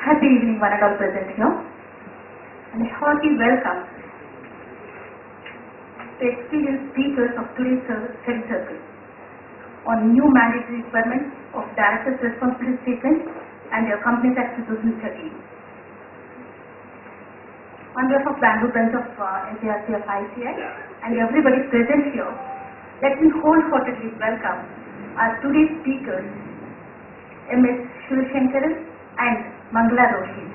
Happy evening, one and all present here, and a hearty welcome to experienced speakers of today's study circle on new mandatory requirements of Director's Responsibility Statement and your Companies Act 2013. On behalf of Bangalore branch of SARC of ICI and everybody present here, let me wholeheartedly welcome our today's speakers, MS Sivasankaran and Mangala Rohith.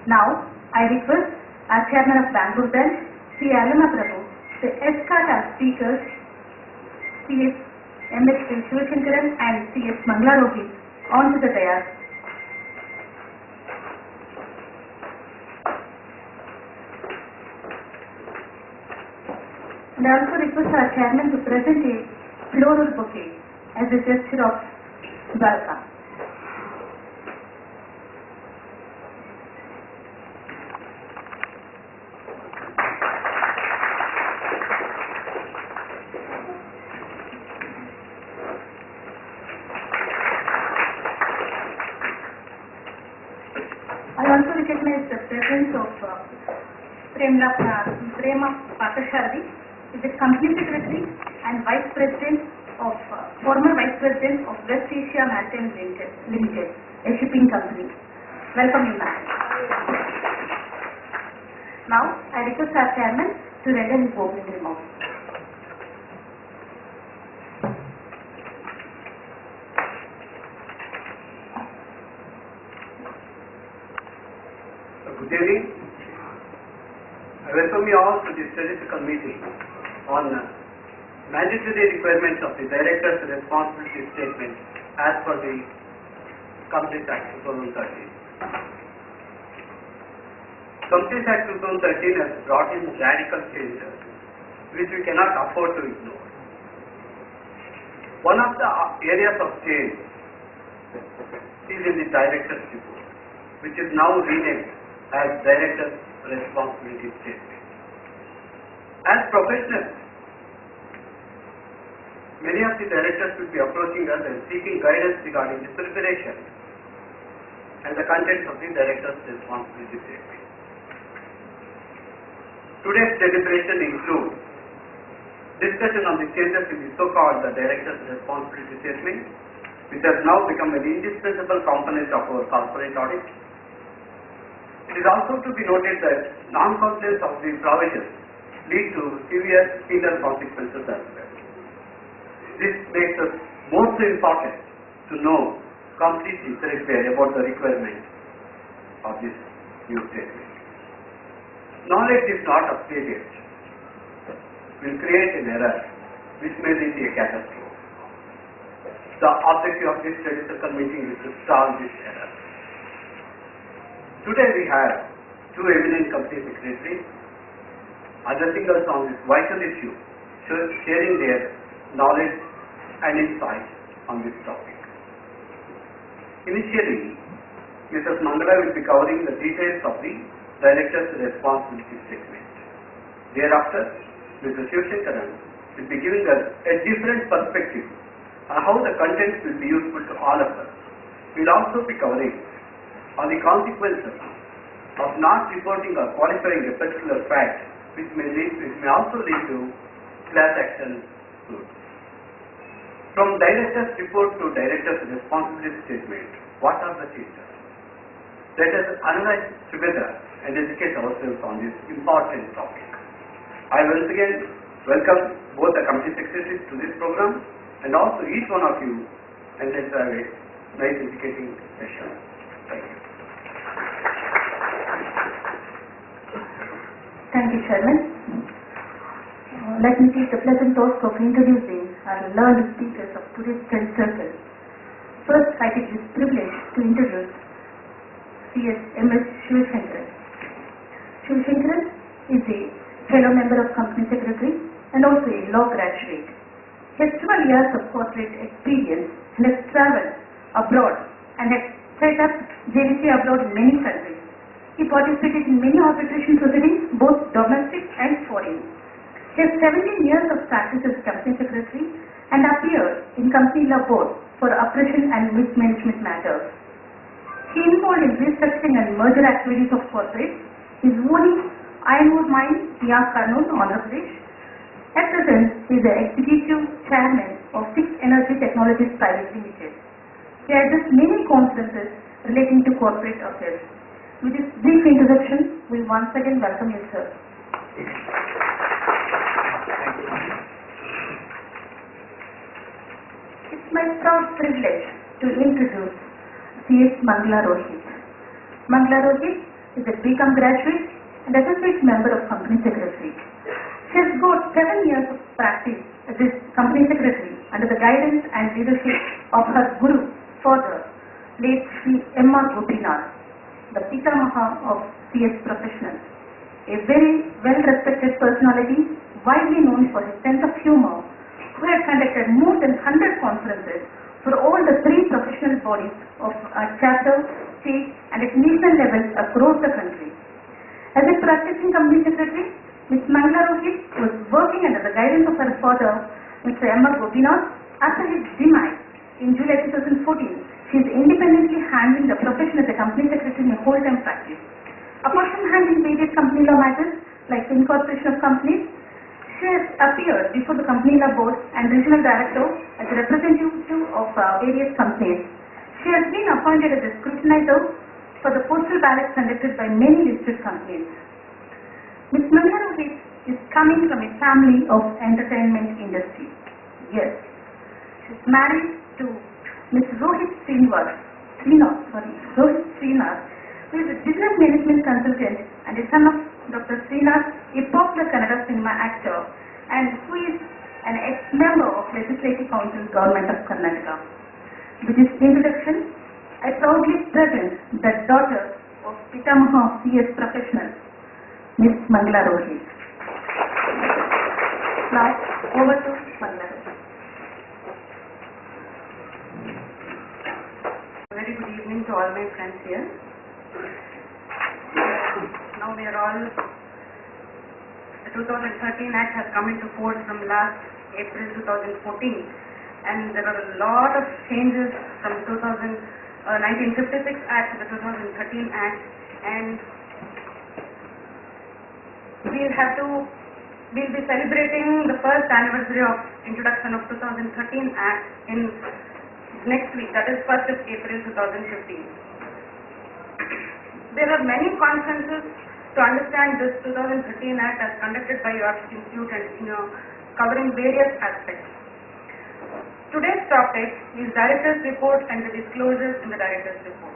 Now, I request our Chairman of Bangalore branch, Sri Alana Prabhu, to escort our speakers, CS MS Sivasankaran and CS Mangala Rohith, onto the dais. And I also request our Chairman to present a floral bouquet as a gesture of welcome. I also recognize the presence of Prema Pakashari, is the Company Secretary and Vice President of former Vice President of West Asia Maritime Limited, a shipping company. Welcome you, ma'am. Now, I request our Chairman to render his opening remarks. Good evening. I welcome you all to this statistical meeting on mandatory requirements of the Director's Responsibility Statement as per the Companies Act 2013. Companies Act 2013 has brought in radical changes which we cannot afford to ignore. One of the areas of change is in the Director's Report, which is now renamed as Director's Responsibility Statement. As professionals, many of the directors will be approaching us and seeking guidance regarding the preparation and the contents of the Director's Responsibility Statement. Today's deliberation includes discussion on the changes in the so-called Director's Responsibility Statement, which has now become an indispensable component of our corporate audit. It is also to be noted that non-compliance of the provisions lead to severe penal consequences as well. This makes us more so important to know completely prepared about the requirements of this new statement. Knowledge is not updated will create an error which may lead to a catastrophe. The objective of this statistical meeting is to solve this error. Today we have two eminent company secretaries addressing us on this vital issue, sharing their knowledge and insights on this topic. Initially, Mrs. Mangala will be covering the details of the Director's Responsibility Statement. Thereafter, Mr. Sivasankaran will be giving us a different perspective on how the contents will be useful to all of us. We will also be covering on the consequences of not reporting or qualifying a particular fact, which may also lead to class action suits. From Director's Report to Director's Responsibility Statement, what are the changes? Let us analyze together and educate ourselves on this important topic. I once again welcome both the company secretaries to this program and also each one of you, and let's have a nice educating session. Thank you. Thank you, Chairman. Let me take the pleasant task of introducing our learned speakers of today's study circle. First, I take this privilege to introduce CS MS Sivasankaran. Sivasankaran is a fellow member of Company Secretary and also a law graduate. He has 12 years of corporate experience and has traveled abroad and has set up JVC abroad in many countries. He participated in many arbitration proceedings, both domestic and foreign. He has 17 years of practice as Company Secretary and appeared in Company Law Board for operation and mismanagement matters. He involved in restructuring and merger activities of corporates. His owning iron ore mine near Kannur, Andhra Pradesh. At present, he is the executive chairman of Six Energy Technologies Private Limited. He addressed many conferences relating to corporate affairs. With this brief introduction, we once again welcome you, sir. It's my proud privilege to introduce C.S. Mangala Rohith. Mangala Rohith is a BCom graduate and associate member of company secretary. She has got 7 years of practice as a company secretary under the guidance and leadership of her guru, father, late Sri M.R. Gopinath, the Pitamaha of CS professionals. A very well-respected personality, widely known for his sense of humor, who had conducted more than 100 conferences for all the 3 professional bodies of chapter, state and at national levels across the country. As a practicing company secretary, Ms. Mangala Rohith was working under the guidance of her father, Mr. M.R. Gopinath. After his demise in July 2014, she is independently handling the profession as a company secretary in a whole-time practice. Apart from handling various company law matters like incorporation of companies, she has appeared before the company law board and regional director as a representative of various companies. She has been appointed as a scrutinizer for the postal ballots conducted by many listed companies. Ms. Mangala Rohith is coming from a family of entertainment industry. Yes, she is married to Mr. Rohith Srinath, who is a business management consultant and a son of Dr. Srinath, a popular Kannada cinema actor, and who is an ex-member of Legislative Council, Government of Karnataka. With this introduction, I proudly present the daughter of Pitamaha of CS professionals, Ms. Mangala Rohith. Now, over to Mangala Rohith. Very good evening to all my friends here. Now we are all, the 2013 Act has come into force from last April 2014, and there are a lot of changes from 1956 Act to the 2013 Act, and we'll be celebrating the first anniversary of introduction of 2013 Act in next week, that is 1st of April 2015. There are many conferences to understand this 2013 Act as conducted by your institute and covering various aspects. Today's topic is Director's Report and the disclosures in the Director's Report.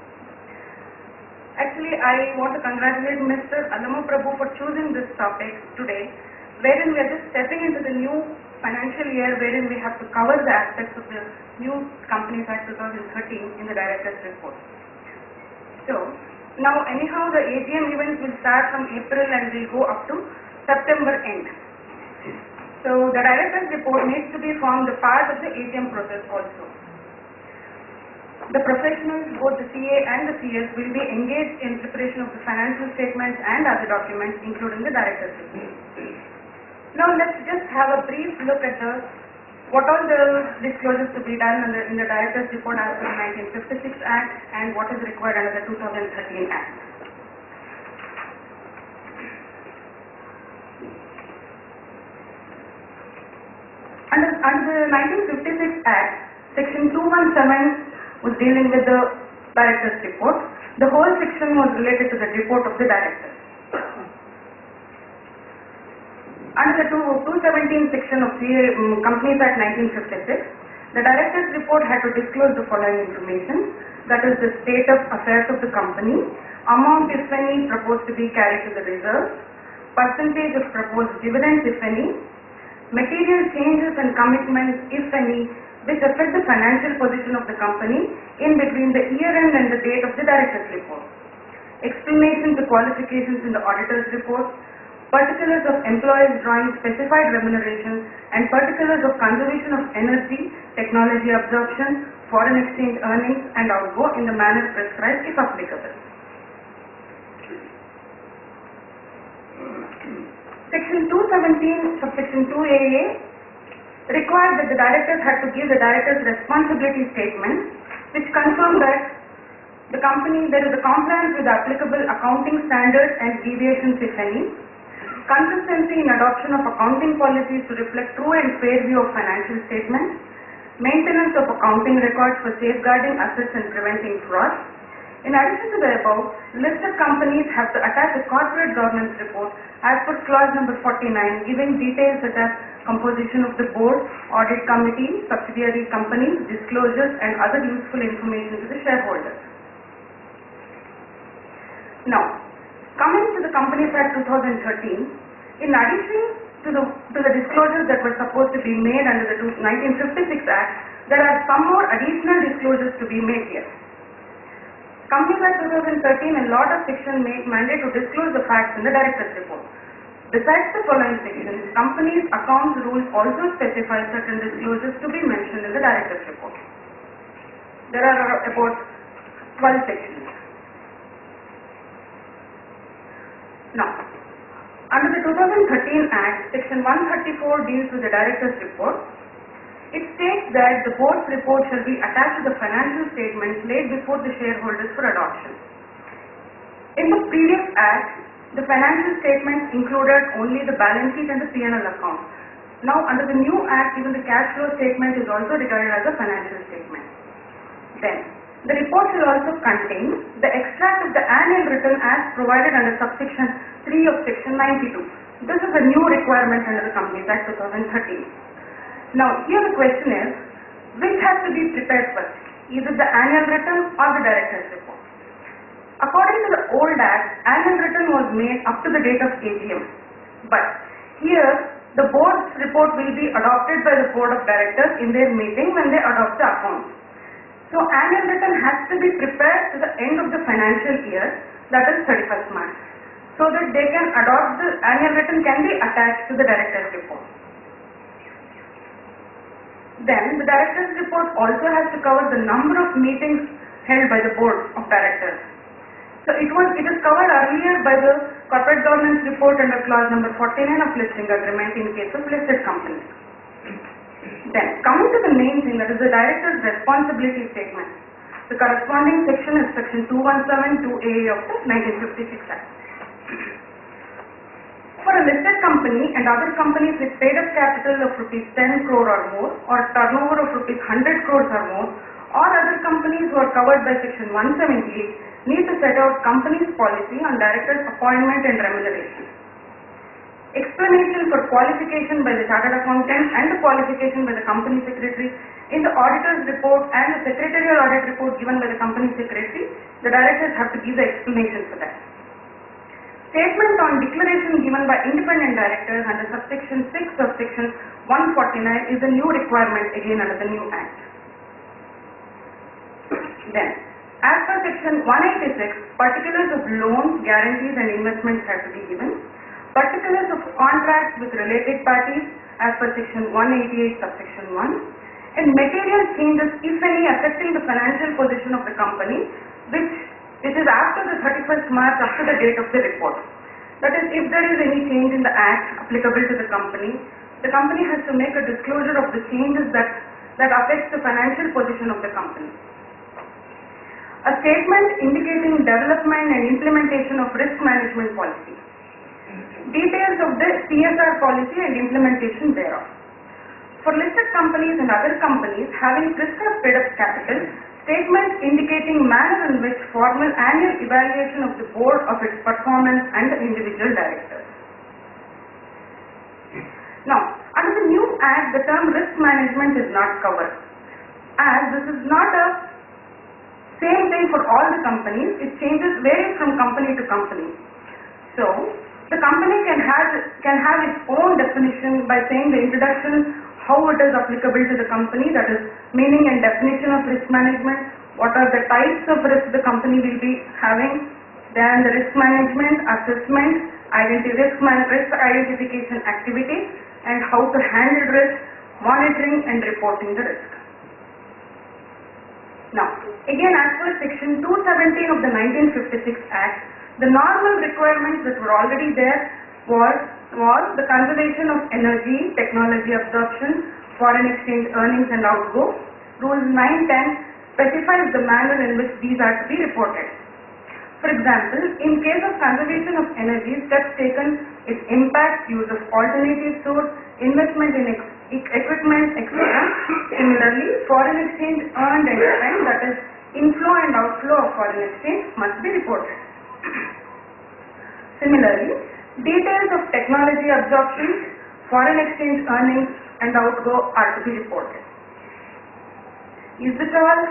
Actually, I want to congratulate Mr. Allama Prabhu for choosing this topic today, wherein we are just stepping into the new financial year wherein we have to cover the aspects of the new Companies Act 2013 in the Director's Report. So, now anyhow the AGM events will start from April and will go up to September end. So the Director's Report needs to be formed the part of the AGM process also. The professionals, both the CA and the CS, will be engaged in preparation of the financial statements and other documents including the Director's Report. Now let's just have a brief look at what all the disclosures to be done in the Director's Report as per the 1956 Act and what is required under the 2013 Act. Under the 1956 Act, Section 217 was dealing with the Director's Report. The whole section was related to the report of the Director. Under the 217 section of the Companies Act 1956, the Director's Report had to disclose the following information, that is the state of affairs of the company, amount if any proposed to be carried to the reserve, percentage of proposed dividends if any, material changes and commitments if any which affect the financial position of the company in between the year end and the date of the Director's Report, explanations of qualifications in the Auditor's Report, particulars of employees drawing specified remuneration, and particulars of conservation of energy, technology absorption, foreign exchange earnings and outgo in the manner prescribed if applicable. Section 217, subsection 2AA required that the directors had to give the director's responsibility statement, which confirmed that there is a compliance with applicable accounting standards and deviations if any, consistency in adoption of accounting policies to reflect true and fair view of financial statements, maintenance of accounting records for safeguarding assets and preventing fraud. In addition to the above, listed companies have to attach a corporate governance report as per clause number 49, giving details such as composition of the board, audit committee, subsidiary companies, disclosures and other useful information to the shareholders. Now, coming to the Companies Act 2013, in addition to the disclosures that were supposed to be made under the 1956 Act, there are some more additional disclosures to be made here. Companies Act 2013 a lot of sections make mandate to disclose the facts in the director's report. Besides the following sections, companies' accounts rules also specify certain disclosures to be mentioned in the director's report. There are about 12 sections. Now, under the 2013 Act, Section 134 deals with the director's report. It states that the board's report shall be attached to the financial statements laid before the shareholders for adoption. In the previous Act, the financial statements included only the balance sheet and the P&L account. Now, under the new Act, even the cash flow statement is also regarded as a financial statement. Then, the report shall also contain the extract of the annual return as provided under subsection 3 of Section 92. This is a new requirement under the Companies Act 2013. Now, here the question is, which has to be prepared first, either the annual return or the director's report? According to the old Act, annual return was made up to the date of AGM. But here, the board's report will be adopted by the board of directors in their meeting when they adopt the accounts. So, annual return has to be prepared to the end of the financial year, that is 31st March, so that they can adopt the annual return can be attached to the director's report. Then, the director's report also has to cover the number of meetings held by the board of directors. So, it is covered earlier by the corporate governance report under clause number 49 of listing agreement in case of listed companies. Then, coming to the main thing, that is the director's responsibility statement. The corresponding section is section 217(2)(a) of the 1956 Act. For a listed company and other companies with paid-up capital of rupees 10 crore or more, or turnover of rupees 100 crores or more, or other companies who are covered by section 178 need to set out company's policy on directors' appointment and remuneration. Explanation for qualification by the chartered accountant and the qualification by the company secretary in the auditor's report and the secretarial audit report given by the company secretary, the directors have to give the explanation for that. Statement on declaration given by independent directors under subsection 6 of section 149 is a new requirement again under the new Act. Then, as per section 186, particulars of loans, guarantees and investments have to be given. Particulars of contracts with related parties as per section 188 subsection 1, and material changes if any affecting the financial position of the company which is after the 31st March up to the date of the report. That is, if there is any change in the Act applicable to the company has to make a disclosure of the changes that affects the financial position of the company. A statement indicating development and implementation of risk management policy. Details of the CSR policy and implementation thereof. For listed companies and other companies having prescribed paid-up capital, statements indicating manner in which formal annual evaluation of the board of its performance and the individual directors. Now, under the new Act, the term risk management is not covered, as this is not a same thing for all the companies. It changes varies from company to company. So, the company can have its own definition by saying the introduction, how it is applicable to the company, that is meaning and definition of risk management, what are the types of risk the company will be having, then the risk management, assessment, risk identification activities, and how to handle risk, monitoring and reporting the risk. Now, again as per section 217 of the 1956 Act, the normal requirements that were already there was the conservation of energy, technology absorption, foreign exchange earnings and outgo, rules 9, 10, specifies the manner in which these are to be reported. For example, in case of conservation of energy, steps taken is impact, use of alternative source, investment in equipment, etc. Similarly, foreign exchange earned and spent, that is, inflow and outflow of foreign exchange, must be reported. Similarly, details of technology absorption, foreign exchange earnings and outgo are to be reported. Is it all?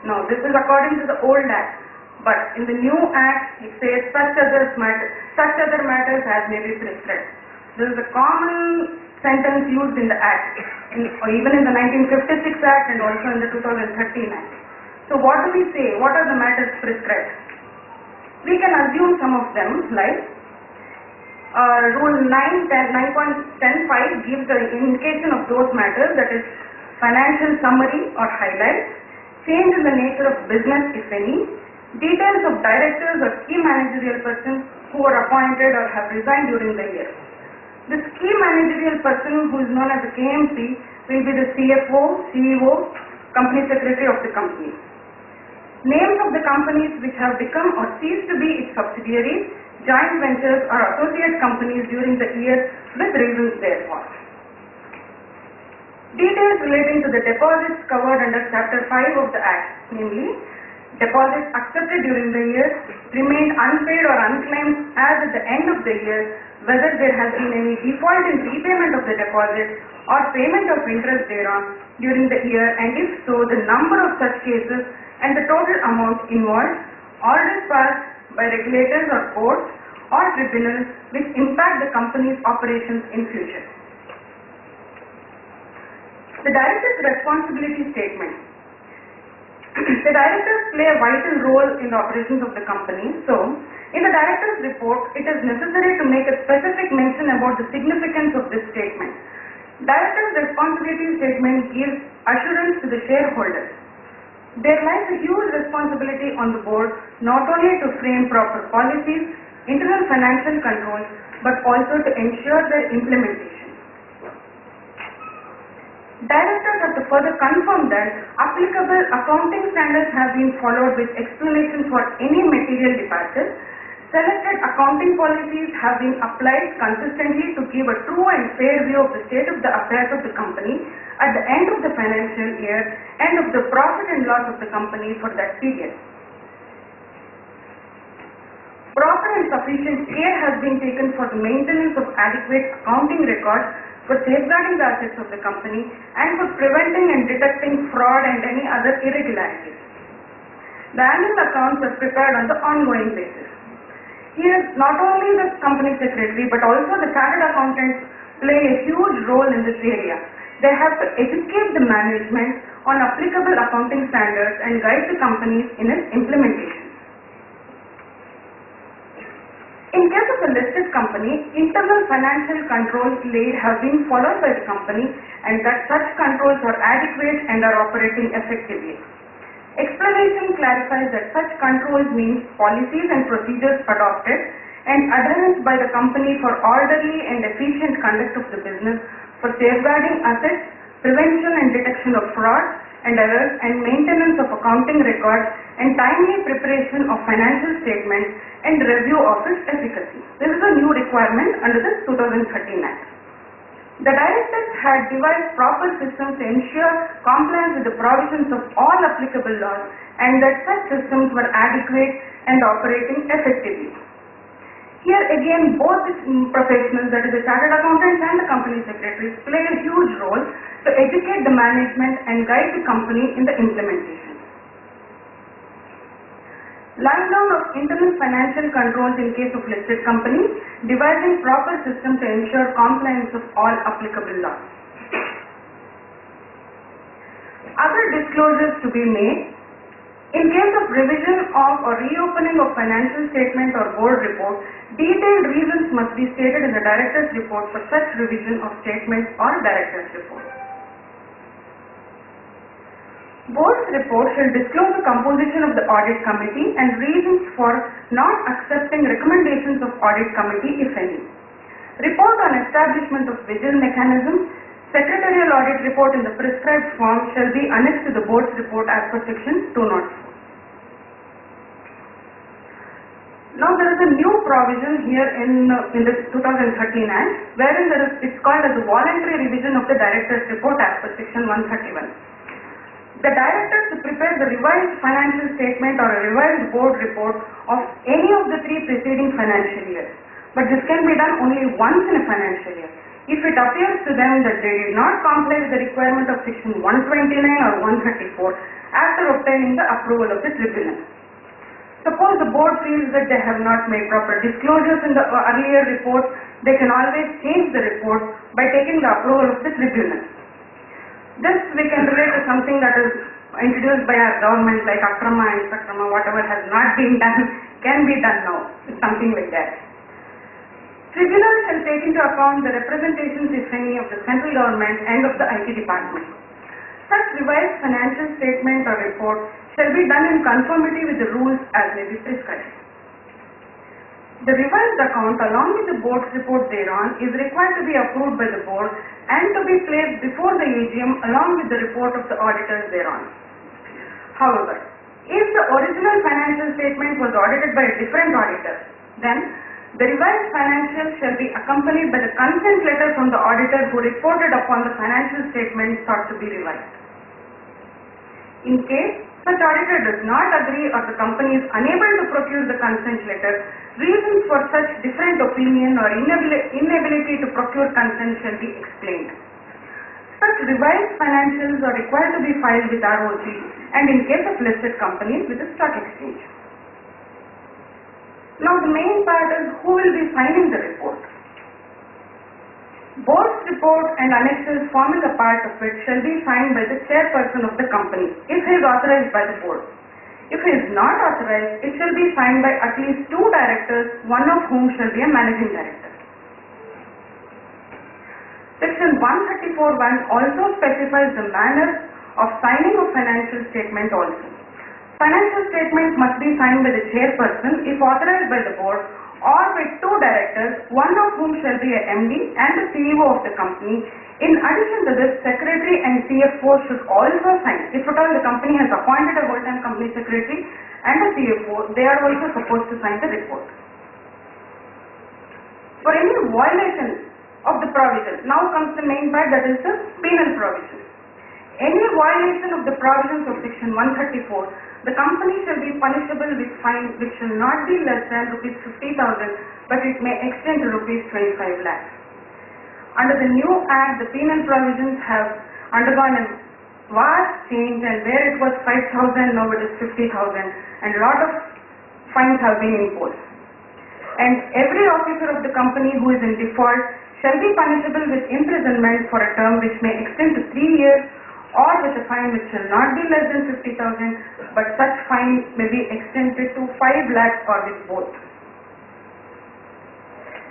No, this is according to the old Act. But in the new Act, it says such other matters as may be prescribed. This is a common sentence used in the Act, even in the 1956 Act and also in the 2013 Act. So what do we say? What are the matters prescribed? We can assume some of them, like Rule 9.105 gives the indication of those matters, that is financial summary or highlights, change in the nature of business if any, details of directors or key managerial persons who are appointed or have resigned during the year. This key managerial person, who is known as the KMP, will be the CFO, CEO, company secretary of the company. Names of the companies which have become or ceased to be its subsidiaries, joint ventures or associate companies during the year with reasons therefor. Details relating to the deposits covered under Chapter 5 of the Act, namely, deposits accepted during the year, remained unpaid or unclaimed as at the end of the year, whether there has been any default in repayment of the deposit or payment of interest thereon during the year, and if so, the number of such cases and the total amount involved, orders passed by regulators or courts or tribunals which impact the company's operations in future. The Director's Responsibility Statement. The directors play a vital role in the operations of the company. So, in the director's report, it is necessary to make a specific mention about the significance of this statement. Director's responsibility statement gives assurance to the shareholders. There lies a huge responsibility on the board not only to frame proper policies, internal financial controls, but also to ensure their implementation. Directors have to further confirm that applicable accounting standards have been followed with explanation for any material departures. Selected accounting policies have been applied consistently to give a true and fair view of the state of the affairs of the company at the end of the financial year and of the profit and loss of the company for that period. Proper and sufficient care has been taken for the maintenance of adequate accounting records, for safeguarding the assets of the company, and for preventing and detecting fraud and any other irregularities. The annual accounts are prepared on the ongoing basis. Here, not only the company secretary but also the chartered accountants play a huge role in this area. They have to educate the management on applicable accounting standards and guide the companies in its implementation. In case of a listed company, internal financial controls laid have been followed by the company, and that such controls are adequate and are operating effectively. Explanation clarifies that such controls means policies and procedures adopted and adherence by the company for orderly and efficient conduct of the business, for safeguarding assets, prevention and detection of fraud and errors, and maintenance of accounting records, and timely preparation of financial statements and review of its efficacy. This is a new requirement under the 2013 Act. The directors had devised proper systems to ensure compliance with the provisions of all applicable laws, and that such systems were adequate and operating effectively. Here again, both the professionals, that is the chartered accountants and the company secretaries, play a huge role to educate the management and guide the company in the implementation. Line down of internal financial controls in case of listed companies, devising proper system to ensure compliance of all applicable laws. Other disclosures to be made. In case of revision of or reopening of financial statement or board report, detailed reasons must be stated in the director's report for such revision of statement or director's report. Board's report shall disclose the composition of the audit committee and reasons for not accepting recommendations of audit committee, if any. Report on establishment of vigil mechanism, Secretarial audit report in the prescribed form shall be annexed to the board's report as per section 204. Now there is a new provision here in the 2013 Act, wherein it's called as a voluntary revision of the director's report as per section 131. The directors to prepare the revised financial statement or a revised board report of any of the 3 preceding financial years. But this can be done only once in a financial year. If it appears to them that they did not comply with the requirement of section 129 or 134 after obtaining the approval of the tribunal. Suppose the board feels that they have not made proper disclosures in the earlier report, they can always change the report by taking the approval of the tribunal. This we can relate to something that is introduced by our government, like akrama and sakrama, whatever has not been done can be done now. It's something like that. Tribunal shall take into account the representations, if any, of the central government and of the IT department. Such revised financial statement or report shall be done in conformity with the rules as may be prescribed. The revised account along with the board's report thereon is required to be approved by the board and to be placed before the AGM along with the report of the auditors thereon. However, if the original financial statement was audited by a different auditor, then the revised financials shall be accompanied by the consent letter from the auditor who reported upon the financial statement sought to be revised. In case such auditor does not agree or the company is unable to procure the consent letter, reasons for such different opinion or inability to procure consent shall be explained. Such revised financials are required to be filed with ROC and in case of listed companies with the stock exchange. Now the main part is who will be signing the report. Board's report and annexes forming a part of it shall be signed by the chairperson of the company if he is authorized by the board. If he is not authorized, it shall be signed by at least 2 directors, one of whom shall be a managing director. Section 134(1) also specifies the manner of signing of financial statement also. Financial statements must be signed by the chairperson if authorized by the board or by 2 directors, one of whom shall be a MD and the CEO of the company. In addition to this, secretary and CFO should also sign. If at all the company has appointed a full-time company secretary and a CFO, they are also supposed to sign the report. For any violation of the provision, now comes the main part, that is the penal provision. Any violation of the provisions of section 134, the company shall be punishable with fine which shall not be less than rupees 50,000, but it may extend to rupees 25 lakhs. Under the new Act, the penal provisions have undergone a vast change, and where it was 5,000, now it is 50,000, and a lot of fines have been imposed. And every officer of the company who is in default shall be punishable with imprisonment for a term which may extend to 3 years, or with a fine which shall not be less than 50,000, but such fine may be extended to 5 lakhs or with both.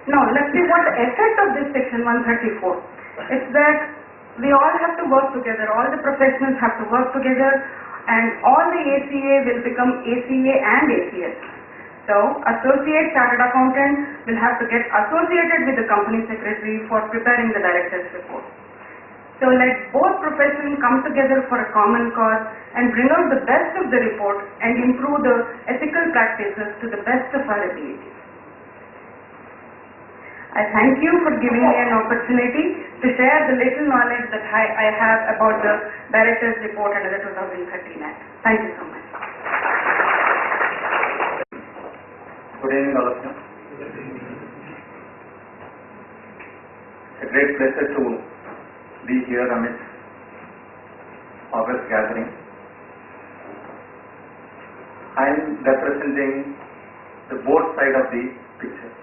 Now, let's see what the effect of this section 134. It's that we all have to work together, all the professionals have to work together, and all the ACA will become ACA and ACS. So, associate chartered accountant will have to get associated with the company secretary for preparing the director's report. So let both professions come together for a common cause and bring out the best of the report and improve the ethical practices to the best of our ability. I thank you for giving me an opportunity to share the little knowledge that I have about the Director's Report under the 2013 Act. Thank you so much. Good evening, all of you. It's a great pleasure to be here amidst August gathering. I am representing the board side of the picture.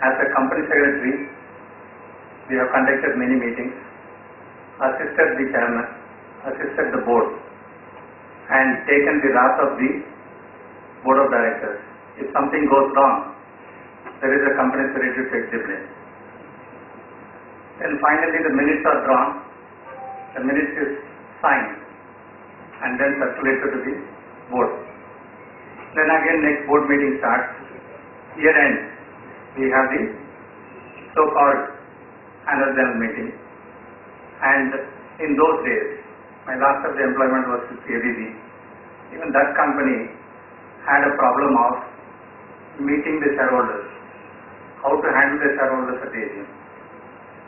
As a company secretary, we have conducted many meetings, assisted the chairman, assisted the board, and taken the wrath of the board of directors. If something goes wrong, there is a company secretary to take the blame. Then finally the minutes are drawn, the minutes is signed, and then circulated to the board. Then again next board meeting starts. Year end, we have the so-called annual general meeting, and in those days, my last of the employment was with ABB. Even that company had a problem of meeting the shareholders, how to handle the shareholders at the AGM.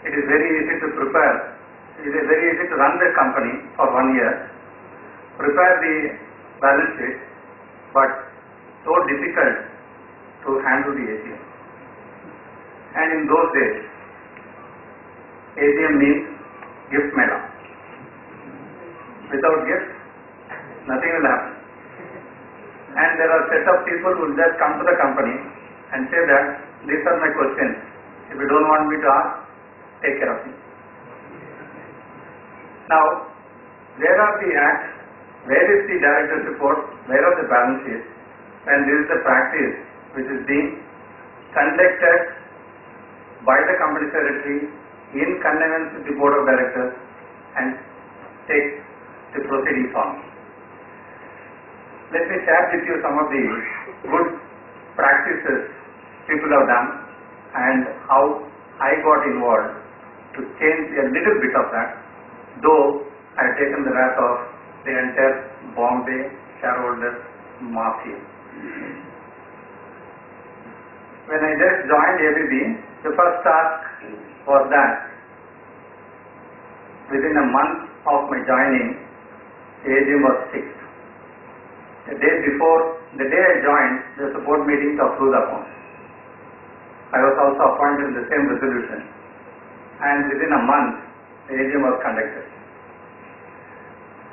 It is very easy to prepare, it is very easy to run the company for 1 year, prepare the balance sheet, but so difficult to handle the AGM. And in those days, AGM means gift mela. Without gifts, nothing will happen. And there are set of people who will just come to the company and say that these are my questions. If you don't want me to ask, take care of me. Now, where are the acts? Where is the director's report? Where are the balance sheets? And this is the practice which is being conducted by the company secretary in connivance with the board of directors and take the proceeding form. Let me share with you some of the good practices people have done and how I got involved to change a little bit of that, though I have taken the wrath of the entire Bombay shareholders mafia. When I just joined ABB, the first task was that within a month of my joining, the AGM was fixed. The day before, the day I joined, there was a board meeting to approve the accounts. I was also appointed in the same resolution, and within a month, the AGM was conducted.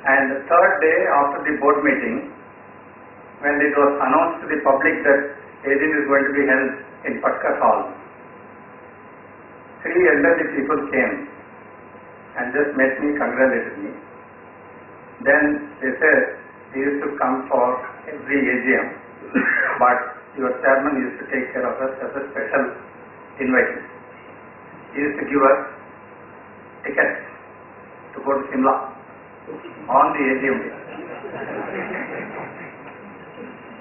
And the third day after the board meeting, when it was announced to the public that AGM is going to be held in Patkar Hall, 3 elderly people came and just met me, congratulated me. Then they said, he used to come for every AGM, but your chairman used to take care of us as a special invitee. He used to give us tickets to go to Simla on the AGM day.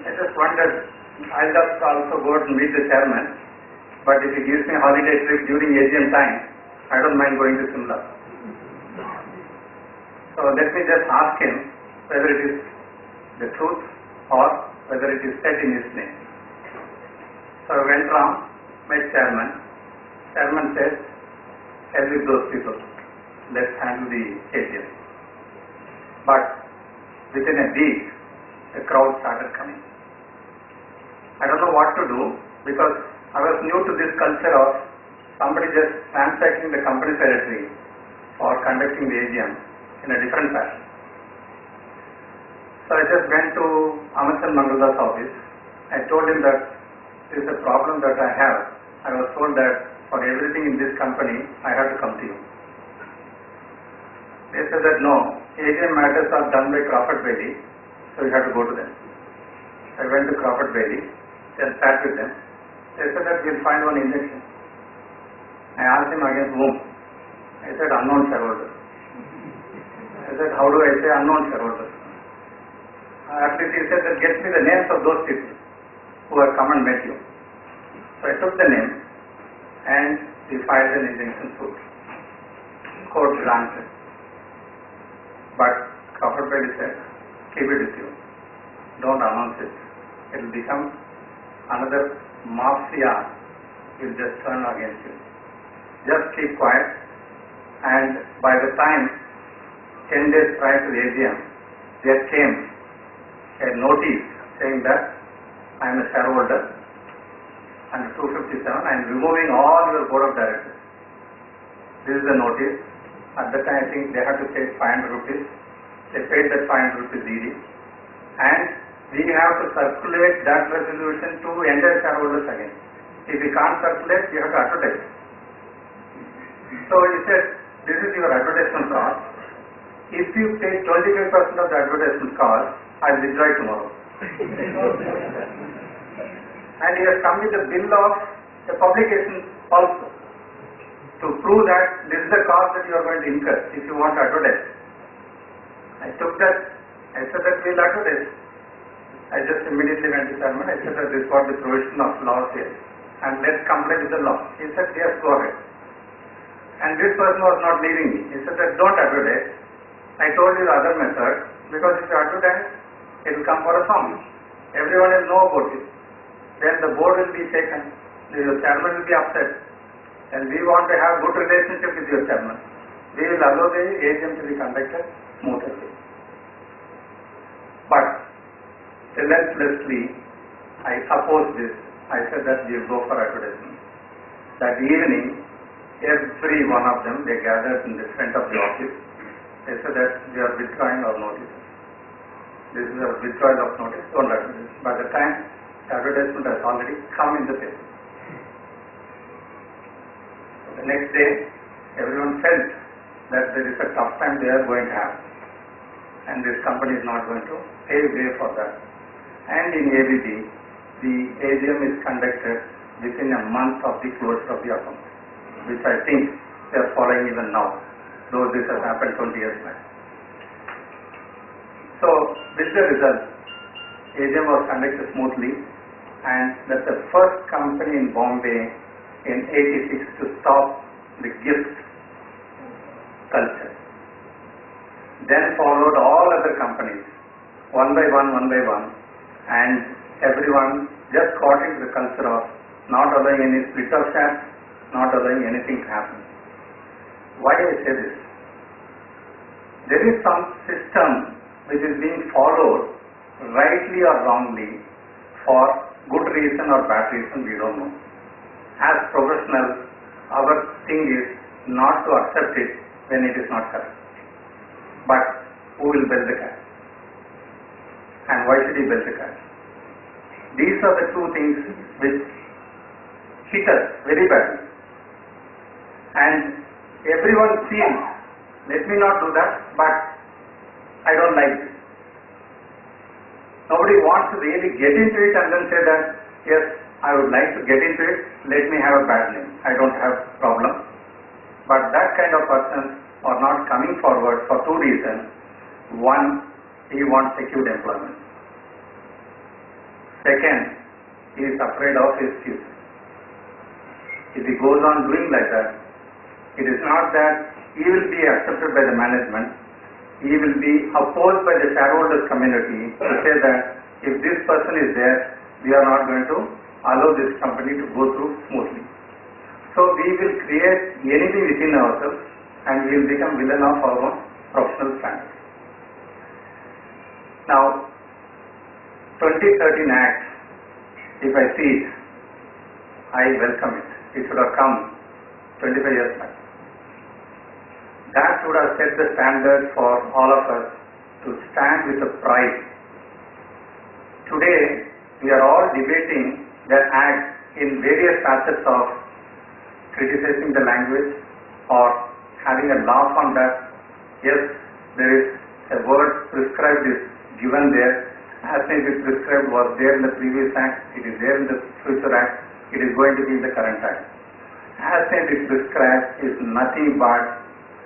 I just wondered, I'll just also go out and meet the chairman, but if he gives me a holiday trip during AGM time, I don't mind going to Simla. So let me just ask him whether it is the truth or whether it is said in his name. So I went around, met chairman. Chairman said, tell with those people, let's handle the AGM. But within a week, the crowd started coming. I don't know what to do because I was new to this culture of somebody just ransacking the company secretary for conducting the AGM in a different fashion. So I just went to Mangala's office. I told him that this is a problem that I have. I was told that for everything in this company, I have to come to you. They said that no, AGM matters are done by Crawford Bailey, so you have to go to them. I went to Crawford Bailey, just sat with them. They said that we'll find one injection. I asked him against whom? I said unknown shareholder. I said, how do I say unknown shareholder? After he said that get me the names of those people who have come and met you. So I took the name and we filed an injunction suit. Court granted. But Crawford Bailey said, keep it with you. Don't announce it. It will become another mafia will just turn against you. Just keep quiet, and by the time 10 days prior to the AGM, there came a notice saying that I am a shareholder under 257, I am removing all your board of directors. This is the notice. At that time I think they had to pay 500 rupees. They paid that 500 rupees ED, and we have to circulate that resolution to entire shareholders again. If we can't circulate, we have to advertise. So he said, this is your advertisement cost. If you pay 25% of the advertisement cost, I will withdraw it tomorrow. And he has come with a bill of the publication also to prove that this is the cost that you are going to incur if you want to advertise. I took that, I said that we will advertise. I just immediately went to chairman, I said that this is what the provision of law says and let's comply with the law. He said yes, go ahead. And this person was not leaving me. He said that don't advertise. I told you the other method, because if you advertise, it will come for a song. Everyone will know about it. Then the board will be shaken. The chairman will be upset. And we want to have good relationship with your chairman. We will allow the AGM to be conducted smoothly. But relentlessly, I opposed this. I said that we will go for advertisement. That evening, every one of them, they gathered in the front of the office. They said that we are withdrawing our notice. This is a withdrawal of notice, don't advertise. By the time the advertisement has already come in the paper. The next day, everyone felt that there is a tough time they are going to have. And this company is not going to pave way for that. And in ABB, the AGM is conducted within a month of the closure of the account, which I think they are following even now, though this has happened 20 years back. So, with the result, AGM was conducted smoothly, and that's the first company in Bombay in '86 to stop the gift culture. Then followed all other companies, one by one, and everyone just got into the culture of not allowing any split of shares, not allowing anything to happen. Why I say this? There is some system which is being followed rightly or wrongly for good reason or bad reason, we don't know. As professionals, our thing is not to accept it when it is not correct. But who will build the cat? And why should he build the cat? These are the two things which hit us very badly. And everyone feels, let me not do that, but I don't like this. Nobody wants to really get into it and then say that, yes, I would like to get into it, let me have a bad name. I don't have problem. But that kind of person are not coming forward for two reasons. One, he wants secured employment. Second, he is afraid of his future. If he goes on doing like that, it is not that he will be accepted by the management, he will be opposed by the shareholders community to say that if this person is there, we are not going to allow this company to go through smoothly. So we will create enemy within ourselves and we will become villain of our own professional standards. Now, 2013 Act, if I see it, I welcome it. It should have come 25 years back. That would have set the standard for all of us to stand with a pride. Today, we are all debating the Act in various facets of criticizing the language or having a laugh on that. Yes, there is a word prescribed is given there. As it is prescribed was there in the previous Act, it is there in the future Act, it is going to be in the current Act. As it is prescribed is nothing but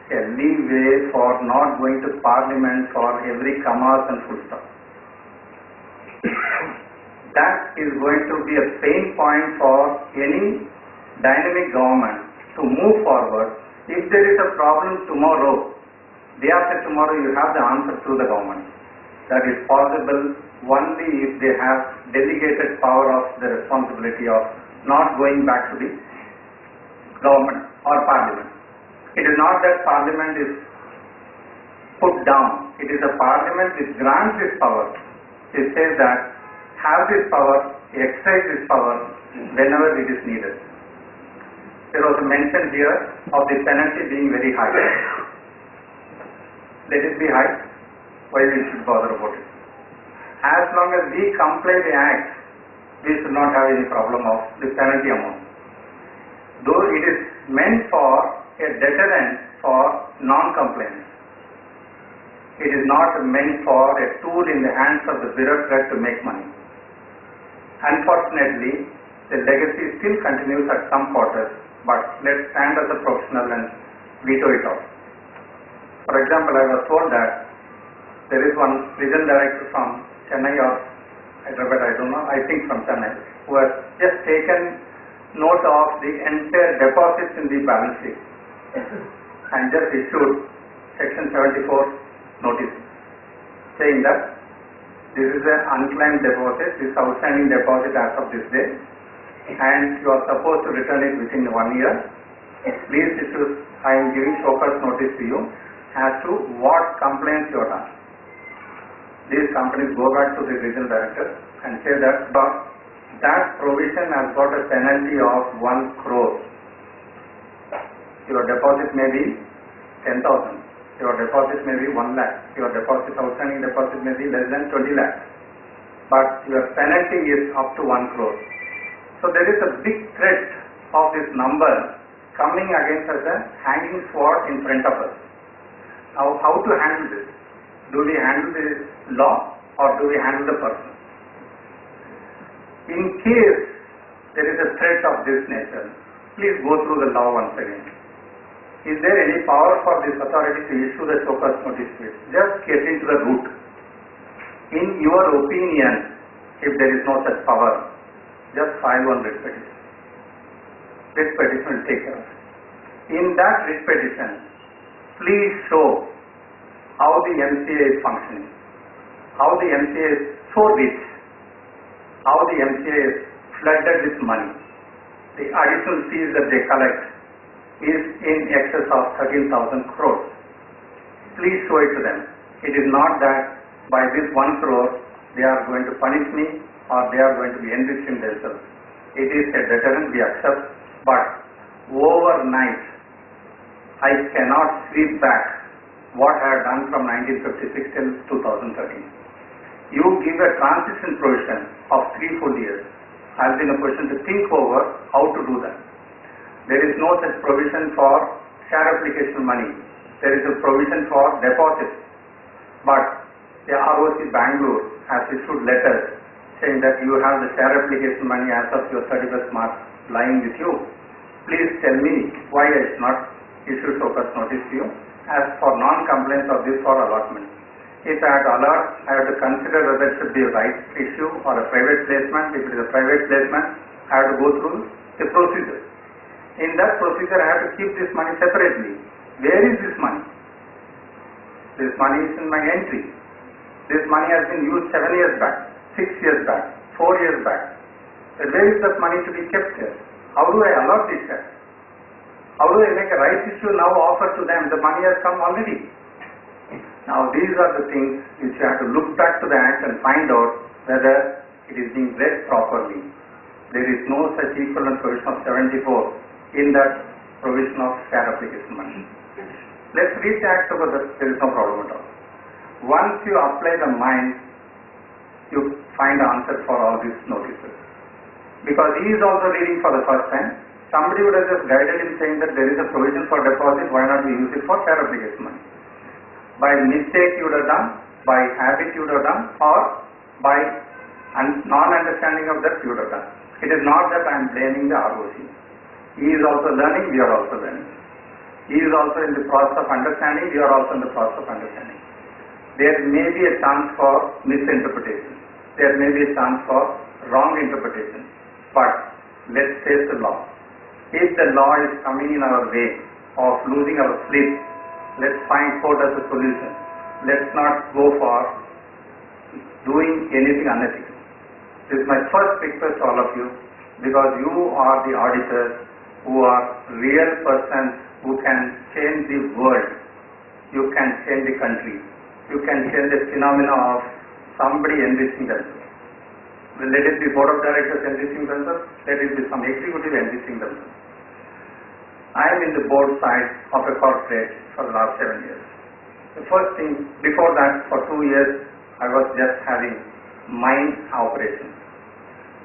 a leeway for not going to Parliament for every commas and full stop. That is going to be a pain point for any dynamic government to move forward. If there is a problem tomorrow, day after tomorrow, you have the answer through the government. That is possible only if they have delegated power of the responsibility of not going back to the government or Parliament. It is not that Parliament is put down. It is a Parliament which grants this power. It says that have this power, exercise this power whenever it is needed. There was a mention here of the penalty being very high. Let it be high. Why we should bother about it? As long as we comply the Act, we should not have any problem of the penalty amount. Though it is meant for a deterrent for non-compliance. It is not meant for a tool in the hands of the bureaucrat to make money. Unfortunately, the legacy still continues at some quarters, but let's stand as a professional and veto it out. For example, I was told that there is one legal director from Chennai or Hyderabad, I don't know, I think from Chennai, who has just taken note of the entire deposits in the balance sheet. and just issued Section 74 notice saying that this is an unclaimed deposit, this outstanding deposit as of this day, and you are supposed to return it within 1 year. Please issue, I am giving show cause notice to you as to what complaints you have done. These companies go back to the regional director and say that that provision has got a penalty of 1 crore. Your deposit may be 10,000. Your deposit may be 1 lakh. Your outstanding deposit may be less than 20 lakhs. But your penalty is up to 1 crore. So there is a big threat of this number coming against us, a hanging sword in front of us. Now, how to handle this? Do we handle the law or do we handle the person? In case there is a threat of this nature, please go through the law once again. Is there any power for this authority to issue the show cause notice? Just get into the root. In your opinion, if there is no such power, just file one writ petition. Writ petition will take care of it. In that writ petition, please show how the MCA is functioning, how the MCA is so rich, how the MCA is flooded with money. The additional fees that they collect is in excess of 13,000 crores. Please show it to them. It is not that by this 1 crore they are going to punish me or they are going to be enriching themselves. It is a deterrent we accept, but overnight I cannot sweep back what I have done from 1956 till 2013. You give a transition provision of 3 full years. I will be in a position to think over how to do that. There is no such provision for share application money. There is a provision for deposits. But the ROC Bangalore has issued letters saying that you have the share application money as of your 31st March lying with you. Please tell me why I should not issue show cause notice to you as for non-compliance of this for allotment. If I have to allot, I have to consider whether it should be a right issue or a private placement. If it is a private placement, I have to go through the procedure. In that procedure, I have to keep this money separately. Where is this money? This money is in my entry. This money has been used 7 years back, 6 years back, 4 years back. But where is that money to be kept here? How do I allot this share? How do I make a right issue now offer to them? The money has come already. Now these are the things which you have to look back to the act and find out whether it is being read properly. There is no such equivalent provision of 74 in that provision of share application money. Let's read the act together, there is no problem at all. Once you apply the mind, you find the answer for all these notices. Because he is also reading for the first time, somebody would have just guided him saying that there is a provision for deposit, why not we use it for share application money? By mistake you would have done, by habit you would have done, or by non-understanding of that you would have done. It is not that I am blaming the ROC. He is also learning, we are also learning. He is also in the process of understanding, we are also in the process of understanding. There may be a chance for misinterpretation. There may be a chance for wrong interpretation. But let's face the law. If the law is coming in our way of losing our sleep, let's find court as a solution. Let's not go for doing anything unethical. This is my first request to all of you, because you are the auditors who are real persons who can change the world. You can change the country. You can change the phenomena of somebody enriching themselves. Let it be board of directors enriching themselves, let it be some executive enriching themselves. I am in the board side of a corporate for the last 7 years. The first thing, before that, for 2 years, I was just having mine operations.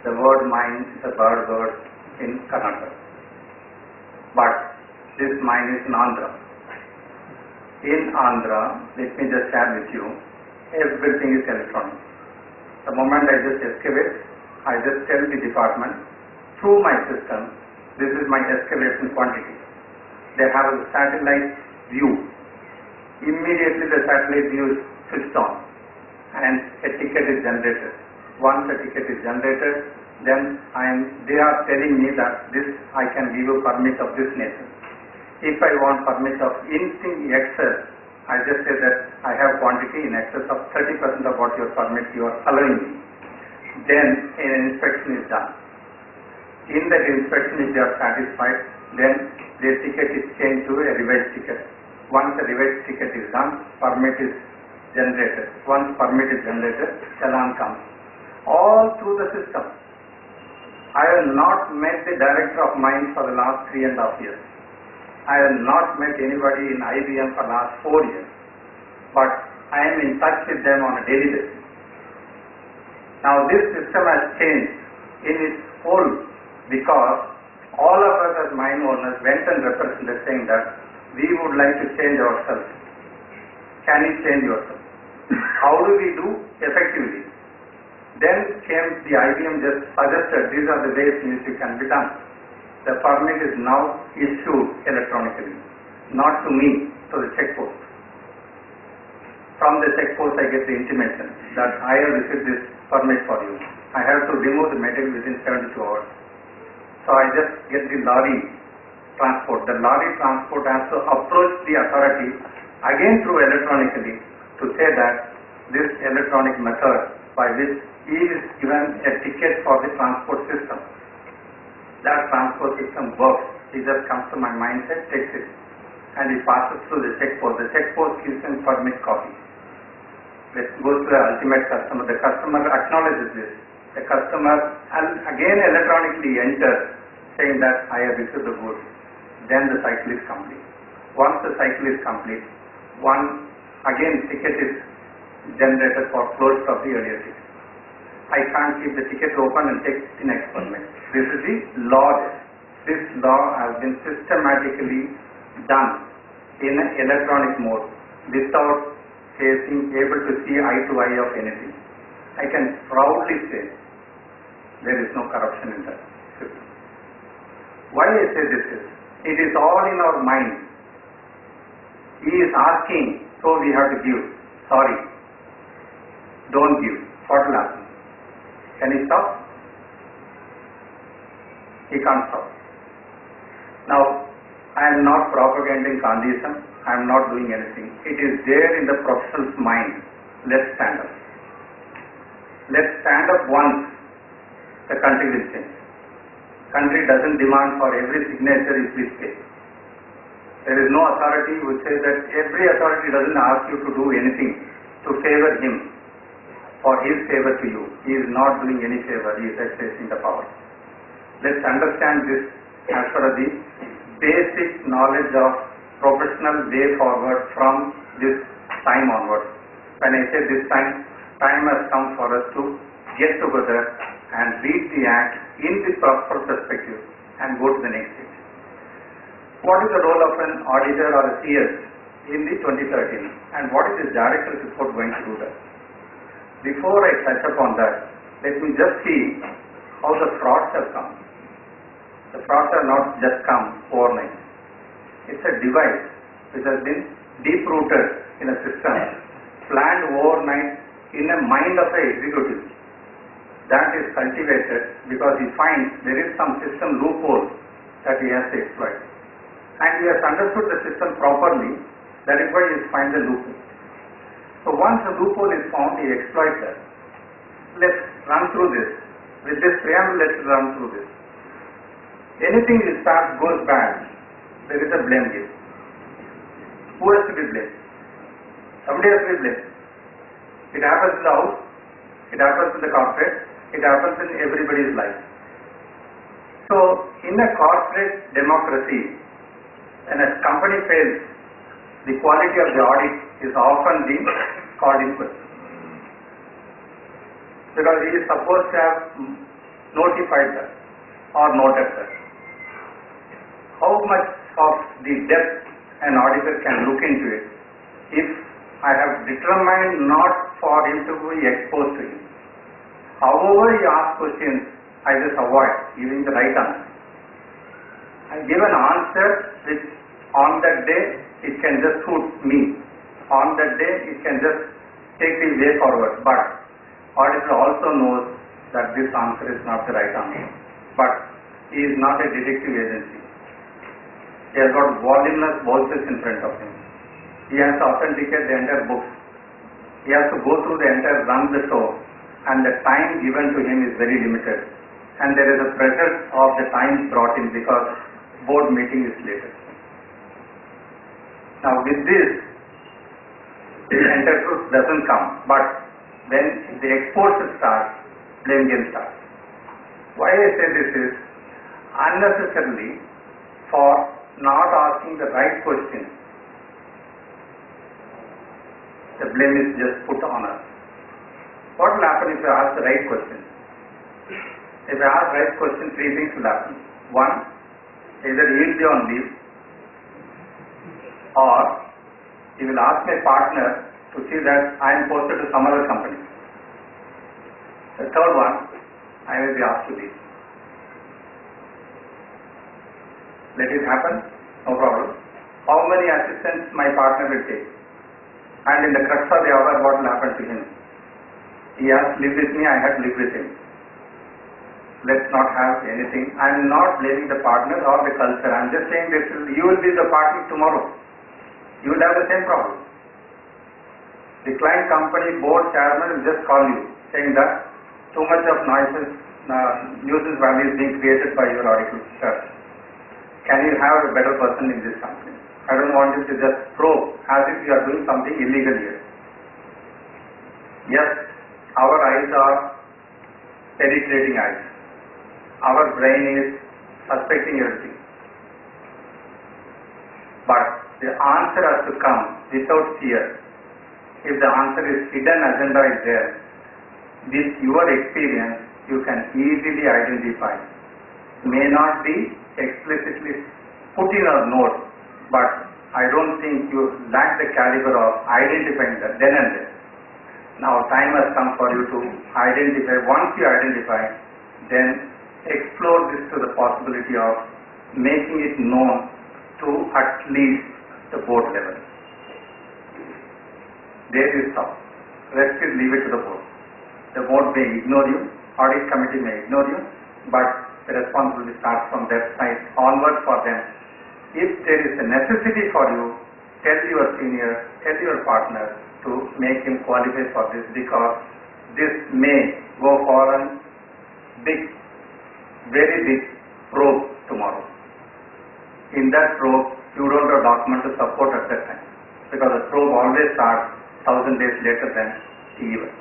The word mine is a bad word in Karnataka. But this mine is in Andhra. In Andhra, let me just share with you, everything is electronic. The moment I just excavate, I just tell the department, through my system, this is my excavation quantity. They have a satellite view. Immediately the satellite view is switched on and a ticket is generated. Once a ticket is generated, then they are telling me that this I can give you permit of this nature. If I want permit of anything excess, I just say that I have quantity in excess of 30% of what your permit you are allowing me. Then an inspection is done. In that inspection, if they are satisfied, then their ticket is changed to a revised ticket. Once the revised ticket is done, permit is generated. Once permit is generated, challan comes. All through the system. I have not met the director of mines for the last 3.5 years. I have not met anybody in IBM for the last 4 years. But I am in touch with them on a daily basis. Now this system has changed in its whole because all of us as mine owners went and represented saying that we would like to change ourselves. Can you change yourself? How do we do effectively? Then came the IBM just suggested these are the ways in which it can be done. The permit is now issued electronically, not to me, to the checkpost. From the checkpost I get the intimation that I have received this permit for you. I have to remove the material within 72 hours. So I just get the lorry transport. The lorry transport has to approach the authority again through electronically to say that this electronic method by which he is given a ticket for the transport system. That transport system works. He just comes to my mindset, takes it, and he passes through the checkpost. The checkpost gives him permit copy. It goes to the ultimate customer. The customer acknowledges this. The customer again electronically enters saying that I have received the goods. Then the cycle is complete. Once the cycle is complete, one again ticket is generated for closure of the earlier ticket. I can't keep the ticket open and take the next permit. This is the law. This law has been systematically done in an electronic mode without able to see eye to eye of anything. I can proudly say there is no corruption in that system. Why I say this is, it is all in our mind. He is asking, so we have to give. Sorry, don't give. What will happen? Can he stop? He can't stop. Now, I am not propagating Gandhism. I am not doing anything. It is there in the professional's mind. Let's stand up. Let's stand up once. The country will change. Country doesn't demand for every signature you please pay. There is no authority which says that every authority doesn't ask you to do anything to favor him. For his favor to you. He is not doing any favor. He is exercising the power. Let's understand this as far as the basic knowledge of professional way forward from this time onwards. When I say this time has come for us to get together and read the act in the proper perspective and go to the next stage. What is the role of an auditor or a CS in the 2013 and what is the director's report going to do that? Before I touch upon that, let me just see how the frauds have come. The frauds have not just come overnight. It's a device which has been deep-rooted in a system, planned overnight in the mind of the executive. That is cultivated because he finds there is some system loophole that he has to exploit. And he has understood the system properly, that is why he finds the loophole. So once the loophole is found, he exploits that. Let's run through this. With this preamble, let's run through this. Anything that starts goes bad, there is a blame game. Who has to be blamed? Somebody has to be blamed. It happens in the house, it happens in the corporate, it happens in everybody's life. So, in a corporate democracy, when a company fails, the quality of the audit is often being called in question. Because he is supposed to have notified that or noted that. How much of the depth an auditor can look into it if I have determined not for him to be exposed to him. However he asks questions, I just avoid giving the right answer. I give an answer which on that day it can just suit me. On that day it can just take the way forward. But auditor also knows that this answer is not the right answer. But he is not a detective agency. He has got voluminous vouchers in front of him. He has to authenticate the entire books. He has to go through the entire run the show, and the time given to him is very limited. And there is a pressure of the time brought in because board meeting is later. Now with this, the entire truth doesn't come, but when the exposure starts, blame game starts. Why I say this is, unnecessarily for not asking the right question, the blame is just put on us. What will happen if I ask the right question? If I ask the right question, three things will happen. One, either he will be on leave, or he will ask my partner to see that I am posted to some other company. The third one, I will be asked to leave. Let it happen, no problem. How many assistants my partner will take? And in the crux of the hour, what will happen to him? He has to live with me, I have to live with him. Let's not have anything. I am not blaming the partner or the culture. I am just saying this: you will be the partner tomorrow. You will have the same problem. The client company board chairman will just call you saying that too much of nuisance value is being created by your article, sir. Can you have a better person in this company? I don't want you to just probe as if you are doing something illegal here. Yes, our eyes are penetrating eyes. Our brain is suspecting everything. But the answer has to come without fear. If the answer is hidden agenda is there, with your experience, you can easily identify. May not be explicitly put in a note, but I don't think you lack the caliber of identifying that then and there. Now time has come for you to identify. Once you identify, then explore this to the possibility of making it known to at least the board level. There you stop. Rest is leave it to the board. The board may ignore you, audit committee may ignore you, but the responsibility starts from their side onward for them. If there is a necessity for you, tell your senior, tell your partner to make him qualify for this, because this may go for a big, very big probe tomorrow. In that probe, you don't have document to support at that time, because the probe always starts 1,000 days later than the event.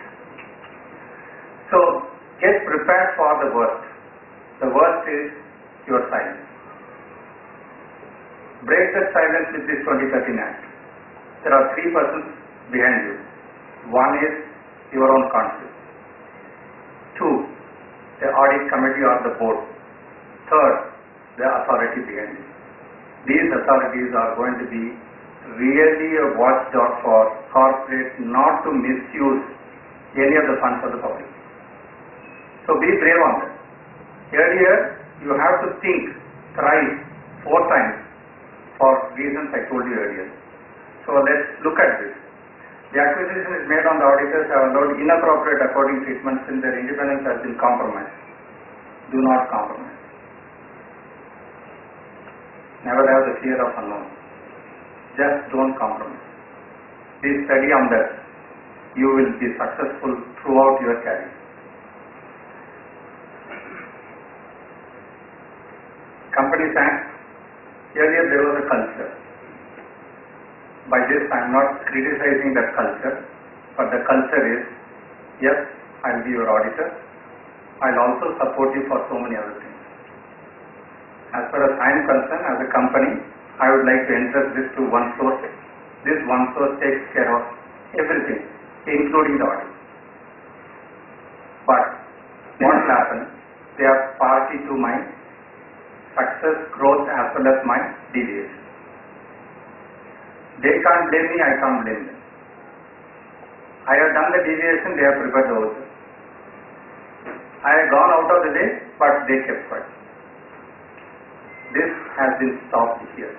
So get prepared for the worst. The worst is your silence. Break that silence with this 2013 Act. There are three persons behind you. One is your own conscience. Two, the audit committee or the board. Third, the authority behind you. These authorities are going to be really a watchdog for corporates not to misuse any of the funds of the public. So be brave on that. Earlier, you have to think thrice, 4 times for reasons I told you earlier. So let's look at this. The acquisition is made on the auditors have allowed inappropriate accounting treatment since their independence has been compromised. Do not compromise. Never have the fear of unknown. Just don't compromise. Be steady on that. You will be successful throughout your career. Companies Act, earlier there was a culture. By this I am not criticizing that culture, but the culture is, yes, I will be your auditor, I will also support you for so many other things. As far as I am concerned, as a company, I would like to entrust this to one source. This one source takes care of everything, including the audit. But what will happen? They are party to my success, growth, as well as my deviation. They can't blame me, I can't blame them. I have done the deviation, they have prepared the voucher. I have gone out of the way, but they kept quiet. This has been stopped here.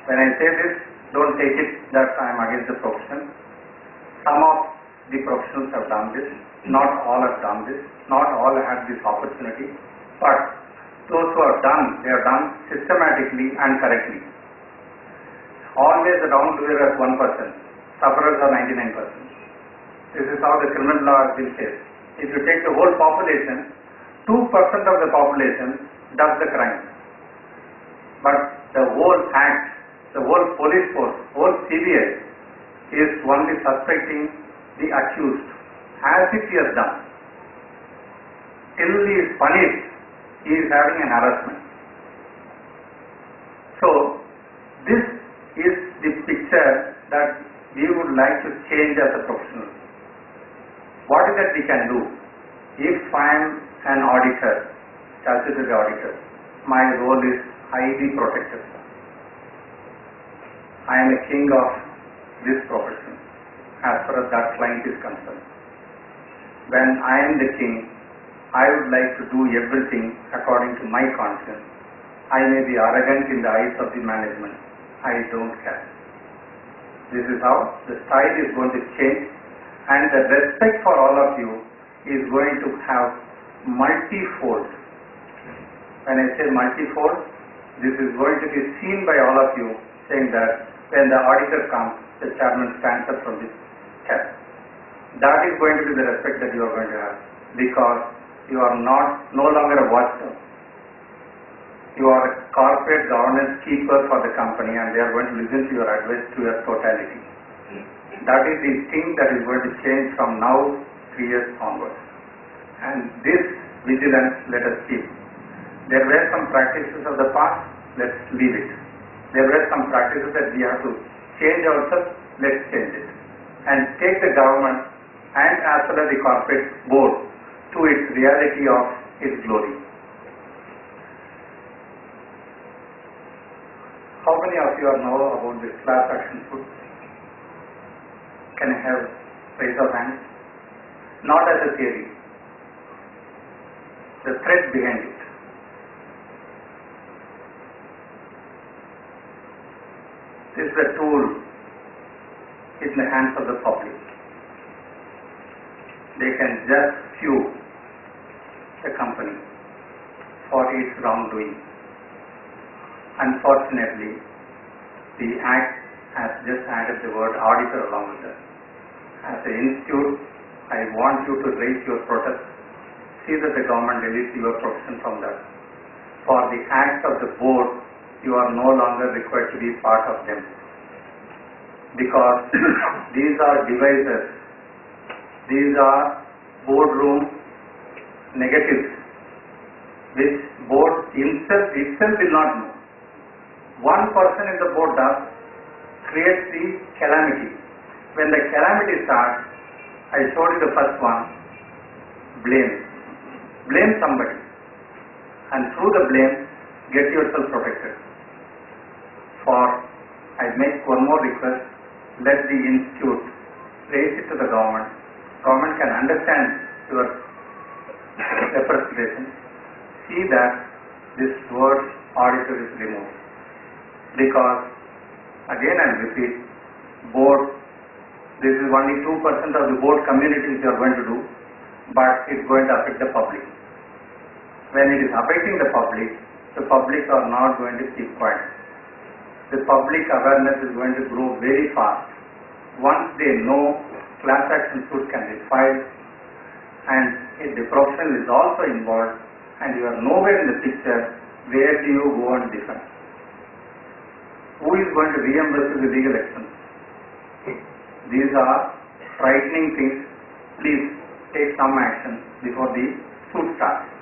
When I say this, don't take it that I am against the profession. Some of the professionals have done this, not all have done this, not all have had this opportunity, but those who have done, they have done systematically and correctly. Always the wrongdoer is 1%, sufferers are 99%. This is how the criminal law has been faced. If you take the whole population, 2% of the population does the crime. But the whole act, the whole police force, whole CBI is only suspecting the accused as if he has done. Till he is punished, he is having an harassment. So, this is the picture that we would like to change as a professional. What is that we can do? If I am an auditor, statutory auditor, my role is highly protected. I am a king of this profession as far as that client is concerned. When I am the king, I would like to do everything according to my conscience. I may be arrogant in the eyes of the management. I don't care. This is how the style is going to change, and the respect for all of you is going to have multifold. When I say multifold, this is going to be seen by all of you, saying that when the auditor comes, the chairman stands up from his chair. That is going to be the respect that you are going to have, because you are no longer a watchdog. You are a corporate governance keeper for the company, and they are going to listen to your advice to your totality. That is the thing that is going to change from now 3 years onwards. And this vigilance, let us keep. There were some practices of the past, let's leave it. There were some practices that we have to change ourselves, let's change it. And take the government and as well as the corporate board to its reality of its glory. How many of you know about this class action suit? Can I have raise of hands? Not as a theory. The threat behind it. This is a tool in the hands of the public. They can just sue the company for its wrongdoing. Unfortunately, the Act has just added the word auditor along with that. As an institute, I want you to raise your protest. See that the government deletes your profession from that. For the acts of the board, you are no longer required to be part of them. Because these are devices, these are boardroom negatives, which board itself will not know. One person in the board does, creates the calamity. When the calamity starts, I showed you the first one, blame. Blame somebody. And through the blame, get yourself protected. For, I make one more request, let the institute raise it to the government. Government can understand your representation. See that this word auditor is removed. Because, again I repeat, board, this is only 2% of the board community which you are going to do, but it's going to affect the public. When it is affecting the public are not going to keep quiet. The public awareness is going to grow very fast. Once they know class action suit can be filed, and if the professional is also involved, and you are nowhere in the picture, where do you go and defend? Who is going to reimburse the legal expenses? These are frightening things. Please take some action before the suit starts.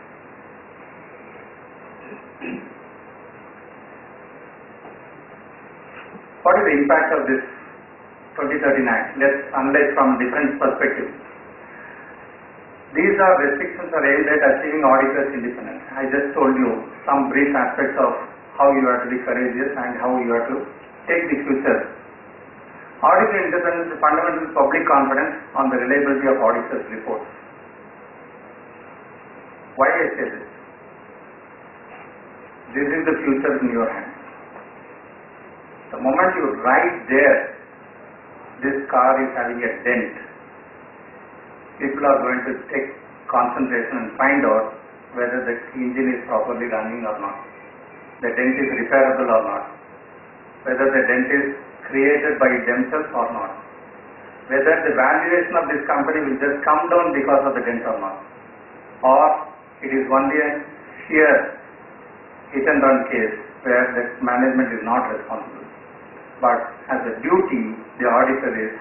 What is the impact of this 2013 Act? Let's analyze from different perspectives. These are restrictions are aimed at achieving auditors' independence. I just told you some brief aspects of how you have to be courageous and how you have to take the future. Auditor independence is fundamental public confidence on the reliability of auditors' reports. Why I say this? This is the future in your hands. The moment you write there, this car is having a dent, people are going to take concentration and find out whether the engine is properly running or not, the dent is repairable or not, whether the dent is created by themselves or not, whether the valuation of this company will just come down because of the dent or not, or it is only a sheer hit and run case where the management is not responsible. But as a duty, the auditor is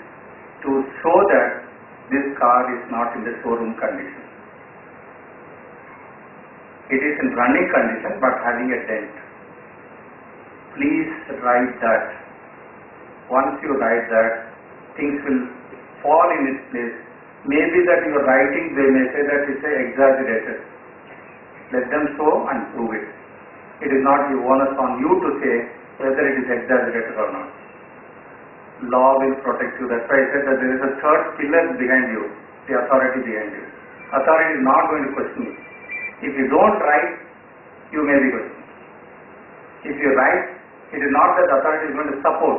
to show that this car is not in the showroom condition. It is in running condition but having a dent. Please write that. Once you write that, things will fall in its place. Maybe that your writing, they may say that it's exaggerated. Let them show and prove it. It is not the onus on you to say whether it is exaggerated or not. Law will protect you. That's why I said that there is a third pillar behind you, the authority behind you. Authority is not going to question you. If you don't write, you may be questioned. If you write, it is not that the authority is going to support,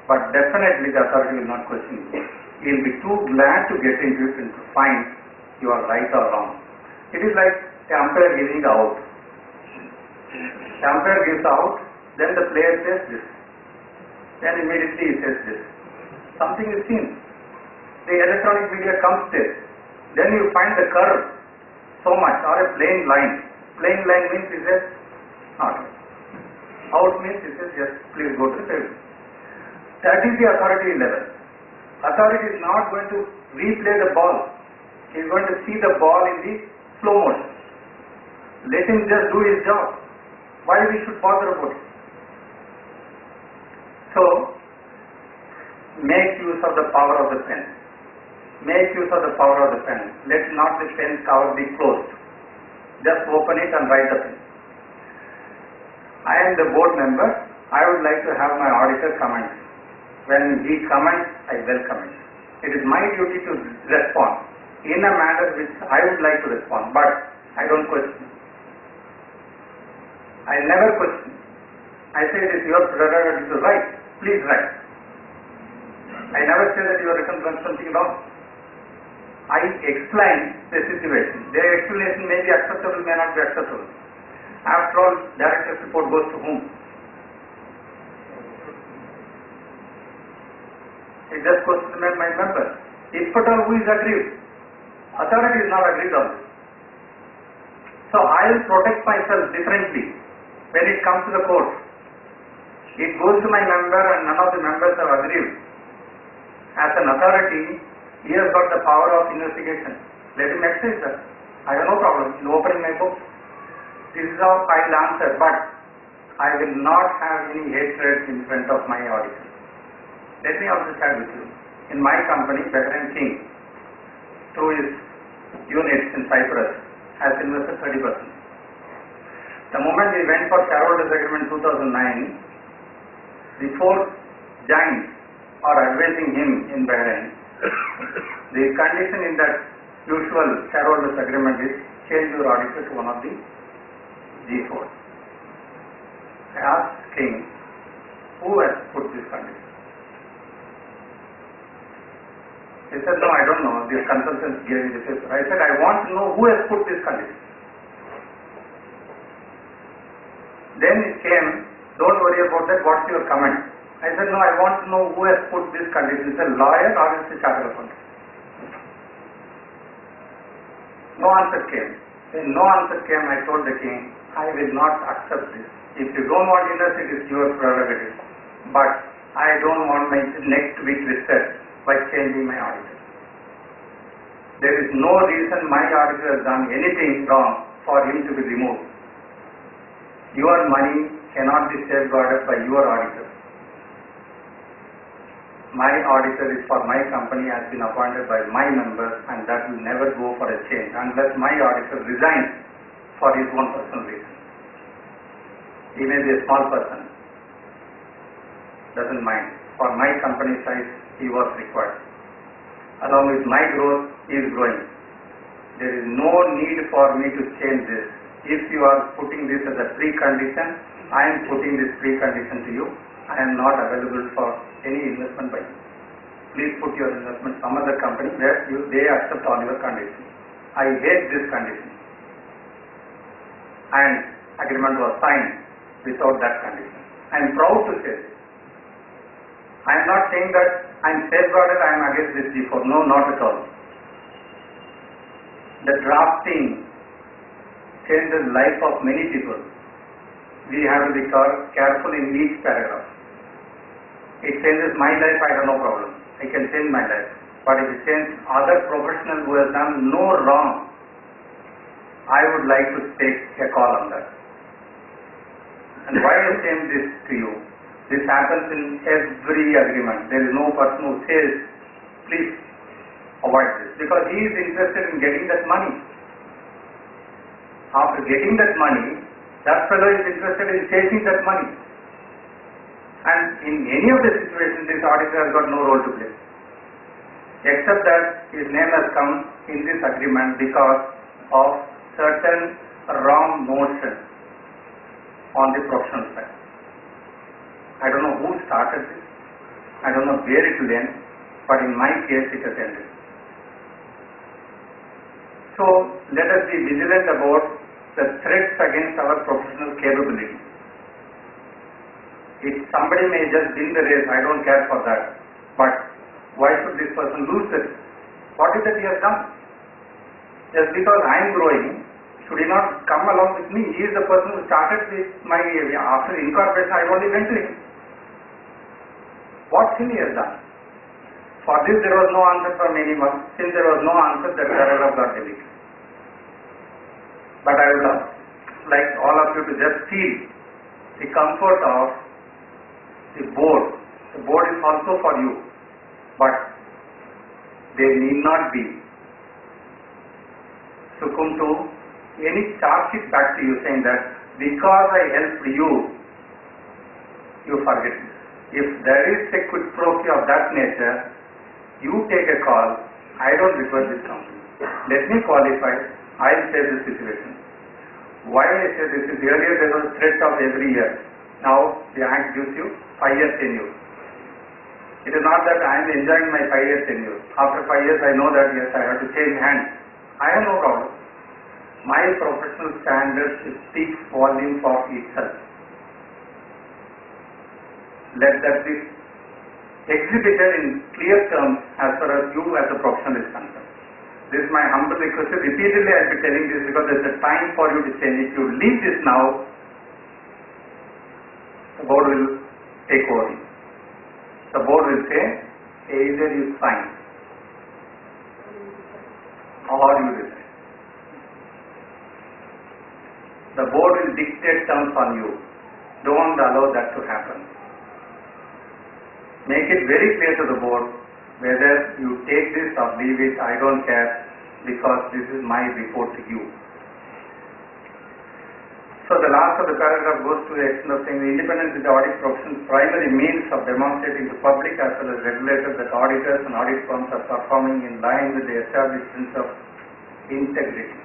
but definitely the authority will not question you. You will be too glad to get into it and to find you are right or wrong. It is like the umpire giving the out. The umpire gives out, then the player says this. Then immediately he says this. Something is seen. The electronic media comes there. Then you find the curve so much or a plain line. Plain line means he says not. Out means he says yes, please go to the table. That is the authority level. Authority is not going to replay the ball. He is going to see the ball in the slow motion. Let him just do his job. Why we should bother about it? So, make use of the power of the pen. Make use of the power of the pen. Let not the pen cover be closed. Just open it and write the pen. I am the board member. I would like to have my auditor comment. When he comments, I welcome it. It is my duty to respond in a manner which I would like to respond, but I don't question. I never question. I say it is your prerogative to write. Please write. I never say that you have written something wrong. I explain the situation. Their explanation may be acceptable, may not be acceptable. After all, director's report goes to whom? It just goes to my member. If at all, who is aggrieved? Authority is not aggrieved on this. So I will protect myself differently when it comes to the court. It goes to my member and none of the members are aggrieved. As an authority, he has got the power of investigation. Let him exercise that. I have no problem in opening my book. This is how I will answer, but I will not have any hatred in front of my auditor. Let me also share with you. In my company, Veteran King, through his units in Cyprus, has invested 30%. The moment we went for shareholders agreement 2009, the four giants are advising him in Bahrain. The condition in that usual shareholders agreement is change your auditor to one of the G4. I asked King, who has put this condition? He said, no, I don't know. The consultants gave me the paper. I said, I want to know who has put this condition. Then it came, don't worry about that, what's your comment? I said, no, I want to know who has put this condition. Is it a lawyer or is it a chartered accountant? No answer came. When no answer came, I told the king, I will not accept this. If you don't want illness, it is your prerogative. But I don't want my neck to be twisted by changing my auditor. There is no reason my auditor has done anything wrong for him to be removed. Your money cannot be safeguarded by your auditor. My auditor is for my company, has been appointed by my members, and that will never go for a change unless my auditor resigns for his own personal reason. He may be a small person, doesn't mind. For my company size, he was required. Along with my growth, he is growing. There is no need for me to change this. If you are putting this as a precondition, I am putting this precondition to you. I am not available for any investment by you. Please put your investment some other company where they accept all your conditions. I hate this condition. and agreement was signed without that condition. I am proud to say this. I am not saying that I am safeguarded, I am against this G4. No, not at all. The drafting changed the life of many people. We have to be careful in each paragraph. It changes my life, I have no problem. I can change my life. But if it changes other professional who has done no wrong, I would like to take a call on that. And why I say this to you? This happens in every agreement. There is no person who says, please avoid this. Because he is interested in getting that money. After getting that money, that fellow is interested in chasing that money. And in any of the situations, this auditor has got no role to play. Except that his name has come in this agreement because of certain wrong notions on the professional side. I don't know who started this. I don't know where it will end, but in my case it has ended. So let us be vigilant about the threats against our professional capability. If somebody may just win the race, I don't care for that. But why should this person lose it? What is that he has done? Just because I am growing, should he not come along with me? He is the person who started with my, after incorporation I only went to him. What sin he has done? For this there was no answer from anyone. Since there was no answer, that paragraph got deleted. But I would like all of you to just feel the comfort of the board. The board is also for you, but they need not be succumb to any charge sheet back to you saying that because I helped you, you forget it. If there is a quid pro quo of that nature, you take a call. I don't request this company. Let me qualify. I will say this situation. Why I say this is earlier there was a threat of every year. Now the Act gives you 5 years tenure. It is not that I am enjoying my 5 years tenure. After 5 years I know that yes, I have to change hands. I have no problem. My professional standards speak volume for itself. Let that be exhibited in clear terms as far as you as a professional is concerned. This is my humble request. Repeatedly I will be telling this because there is a time for you to change. If you leave this now, the board will take over. The board will say either you sign or you resign. The board will dictate terms on you. Don't allow that to happen. Make it very clear to the board whether you take this or leave it, I don't care, because this is my report to you. So the last of the paragraph goes to the extent of saying the independence is the audit profession's primary means of demonstrating to public as well as regulators that auditors and audit firms are performing in line with the established principles of integrity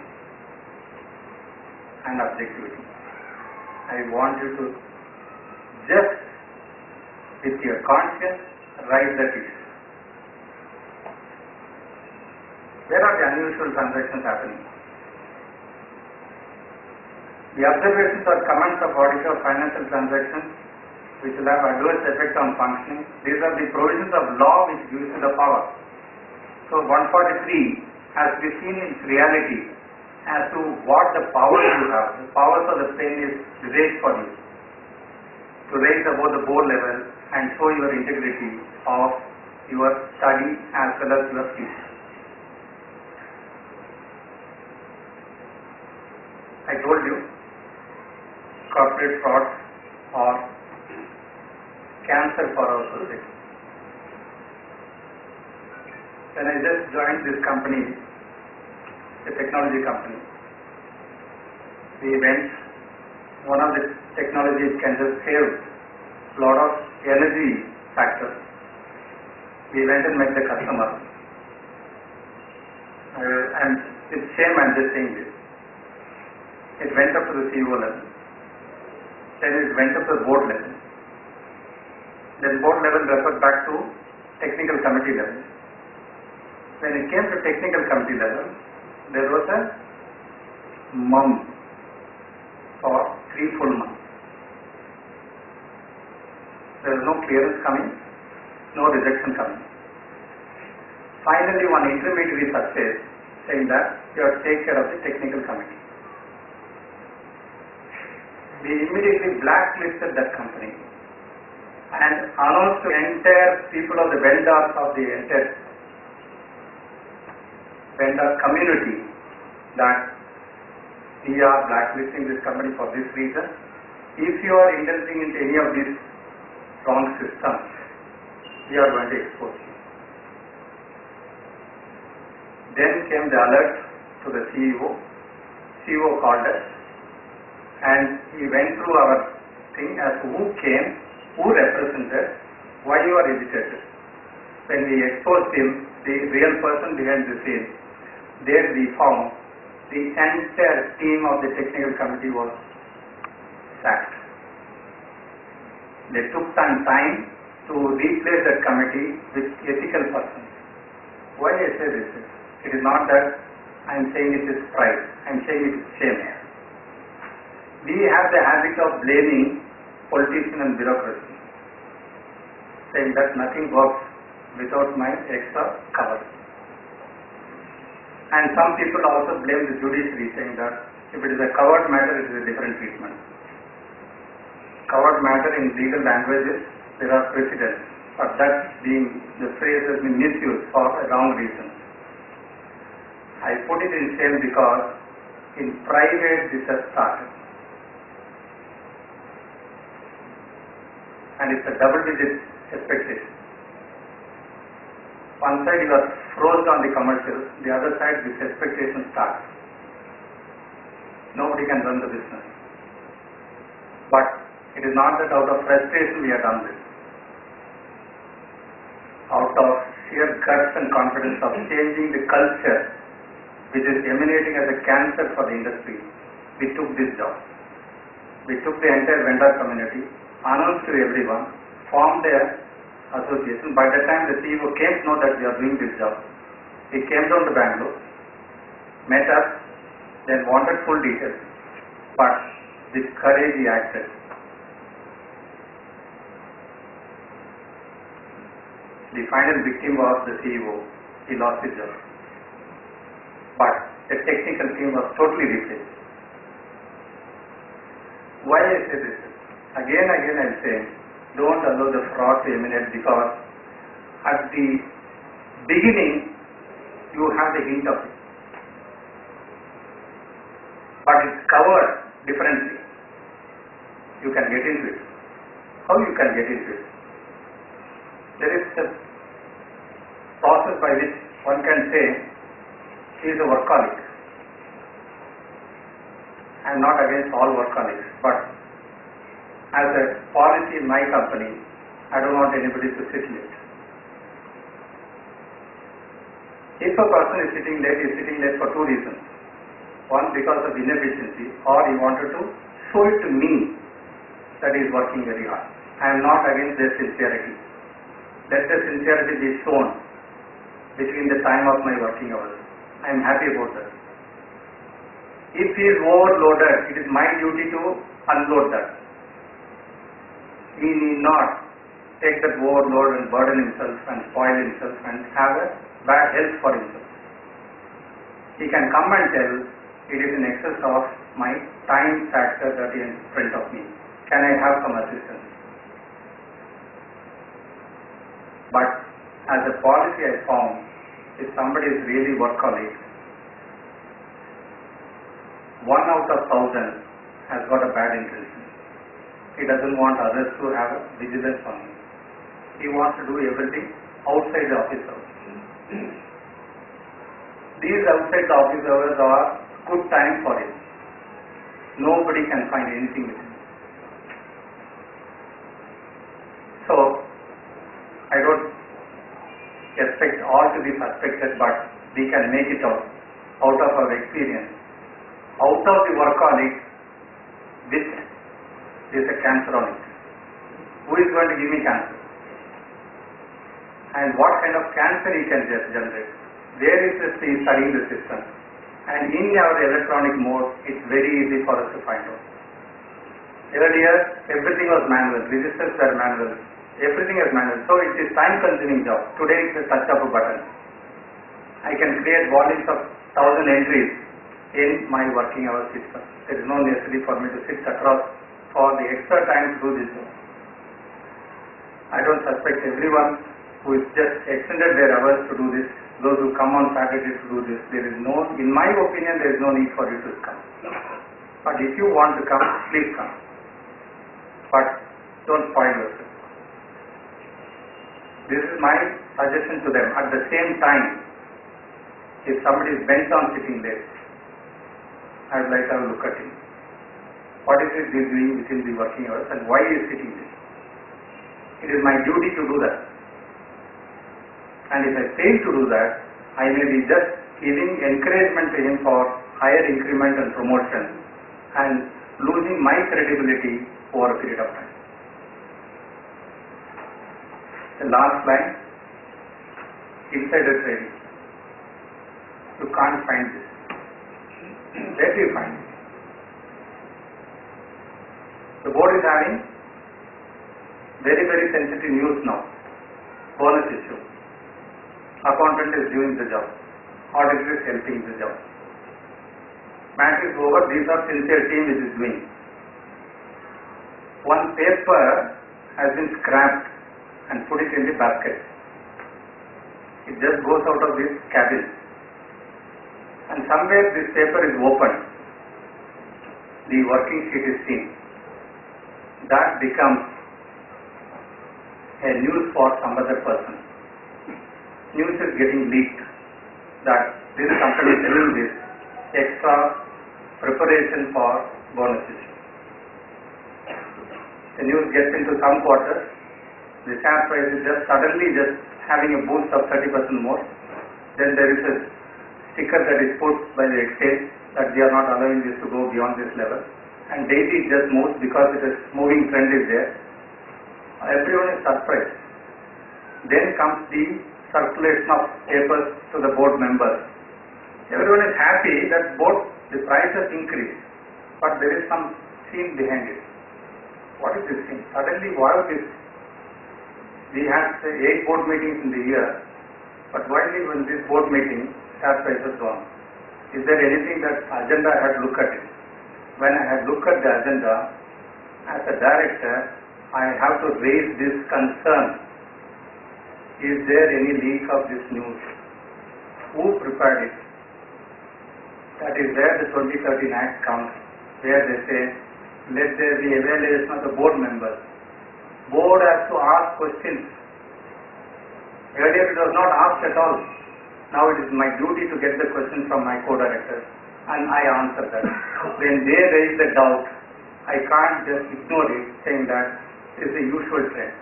and objectivity. I want you to just with your conscience write that issue. Where are the unusual transactions happening? The observations or comments of auditor of financial transactions which will have adverse effect on functioning. These are the provisions of law which gives you the power. So 143 has to be seen in its reality as to what the powers you have. The powers of the pen is raised for you to raise above the board level and show your integrity of your study as well as your skills. I told you corporate fraud or cancer for our society. When I just joined this company, a technology company, we went, one of the technologies can just save a lot of energy factor. We went and met the customer. And it's shame I'm just saying this. It went up to the CEO level. Then it went up to the board level. Then board level referred back to technical committee level. When it came to technical committee level, there was a mum. for 3 full months. There is no clearance coming, no rejection coming. Finally, one intermediary surfaced saying that you have to take care of the technical committee. We immediately blacklisted that company and announced to entire people of the vendors of the entire vendor community that we are blacklisting this company for this reason. If you are indulging into any of these wrong systems, we are going to expose you. Then came the alert to the CEO. CEO called us and he went through our thing as to who came, who represented, why you are agitated. When we exposed him, the real person behind the scene, there we found the entire team of the technical committee was sacked. They took some time to replace that committee with ethical persons. Why I say this? It is not that I am saying it is pride, I am saying it is shame. We have the habit of blaming politicians and bureaucracy, saying that nothing works without my extra cover. And some people also blame the judiciary, saying that if it is a covered matter, it is a different treatment. Covered matter in legal languages, there are precedents, but that being the phrase has been misused for a wrong reason. I put it in shame because in private this has started. And it's a double-digit expectation. One side you are frozen on the commercials, the other side this expectation starts. Nobody can run the business. But it is not that out of frustration we have done this. Out of sheer guts and confidence of changing the culture which is emanating as a cancer for the industry, we took this job. We took the entire vendor community, announced to everyone, formed a association. By the time the CEO came to know that we are doing this job, he came down to Bangalore, met us, then wanted full details, but with courage he acted. The final victim was the CEO. He lost his job. But the technical team was totally replaced. Why I say this? Again I am saying, don't allow the fraud to emanate, because at the beginning you have the hint of it. But it's covered differently. You can get into it. How you can get into it? There is a process by which one can say, he is a workaholic. I am not against all workaholics, but as a policy in my company, I don't want anybody to sit late. If a person is sitting late, he is sitting late for 2 reasons. One, because of inefficiency, or he wanted to show it to me that he is working very hard. I am not against their sincerity. Let the sincerity be shown between the time of my working hours. I am happy about that. If he is overloaded, it is my duty to unload that. He need not take that overload and burden himself and spoil himself and have a bad health for himself. He can come and tell, it is in excess of my time factor that is in front of me. Can I have some assistance? But as a policy I found, if somebody is really workaholic, 1 out of 1,000 has got a bad intention. He doesn't want others to have vigilance on him. He wants to do everything outside the office hours. These outside the office hours are good time for him. Nobody can find anything with him. So, I don't expect all to be suspected, but we can make it out of our experience. Out of the workaholic, with there is a cancer on it. Who is going to give me cancer? And what kind of cancer he can generate? Where is this he studying the system? And in our electronic mode, it's very easy for us to find out. Earlier, everything was manual, registers were manual, everything is manual. So it is time consuming job. Today it's a touch of a button. I can create volumes of 1,000 entries in my working hour system. There is no necessity for me to sit across for the extra time to do this job. I don't suspect everyone who is just extended their hours to do this, those who come on Saturday to do this. There is no, in my opinion, there is no need for you to come. But if you want to come, please come. But don't spoil yourself. This is my suggestion to them. At the same time, if somebody is bent on sitting there, I would like to have a look at him. What is it he is doing within the working hours and why he is sitting there? It is my duty to do that. And if I fail to do that, I may be just giving encouragement to him for higher increment and promotion and losing my credibility over a period of time. The last line, insider trading. You can't find this. Where do you find it? The board is having very, very sensitive news now. Bonus issue. Accountant is doing the job. Auditor is helping the job. Match is over. These are sincere team which is doing. One paper has been scrapped and put it in the basket. It just goes out of this cabin. And somewhere this paper is opened. The working sheet is seen. That becomes a news for some other person. News is getting leaked that this company is doing this extra preparation for bonus issue. The news gets into some quarters, the share price is just suddenly just having a boost of 30% more. Then there is a sticker that is put by the exchange that we are not allowing this to go beyond this level. And daily it just moves because it is moving trend is there. Everyone is surprised. Then comes the circulation of papers to the board members. Everyone is happy that both the price has increased, but there is some scene behind it. What is this thing? Suddenly, why this? We had 8 board meetings in the year, but why when this board meeting, share price has gone? Is there anything that agenda I had to look at it? When I had looked at the agenda, as a director, I have to raise this concern. Is there any leak of this news? Who prepared it? That is where the 2013 Act comes, where they say, let there be evaluation of the board members. Board has to ask questions. Earlier it was not asked at all. Now it is my duty to get the question from my co-directors, and I answer that. When they raise the doubt, I can't just ignore it, saying that it is the usual trend.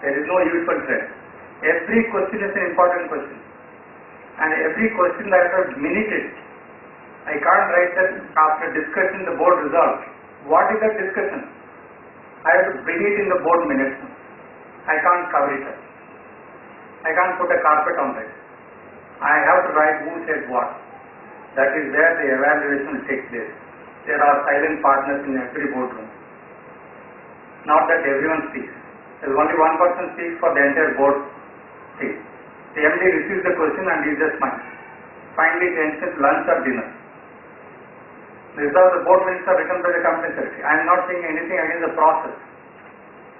There is no usual trend. Every question is an important question, and every question I have to minute it. I can't write that after discussion the board resolved. What is that discussion? I have to bring it in the board minutes. I can't cover it up. I can't put a carpet on it. I have to write who said what. That is where the evaluation takes place. There are silent partners in every boardroom. Not that everyone speaks. There is only one person speaks for the entire board speaks. The MD receives the question and he just smiles. Finally it ends with lunch or dinner. These are the board minutes are written by the company secretary. I am not saying anything against the process.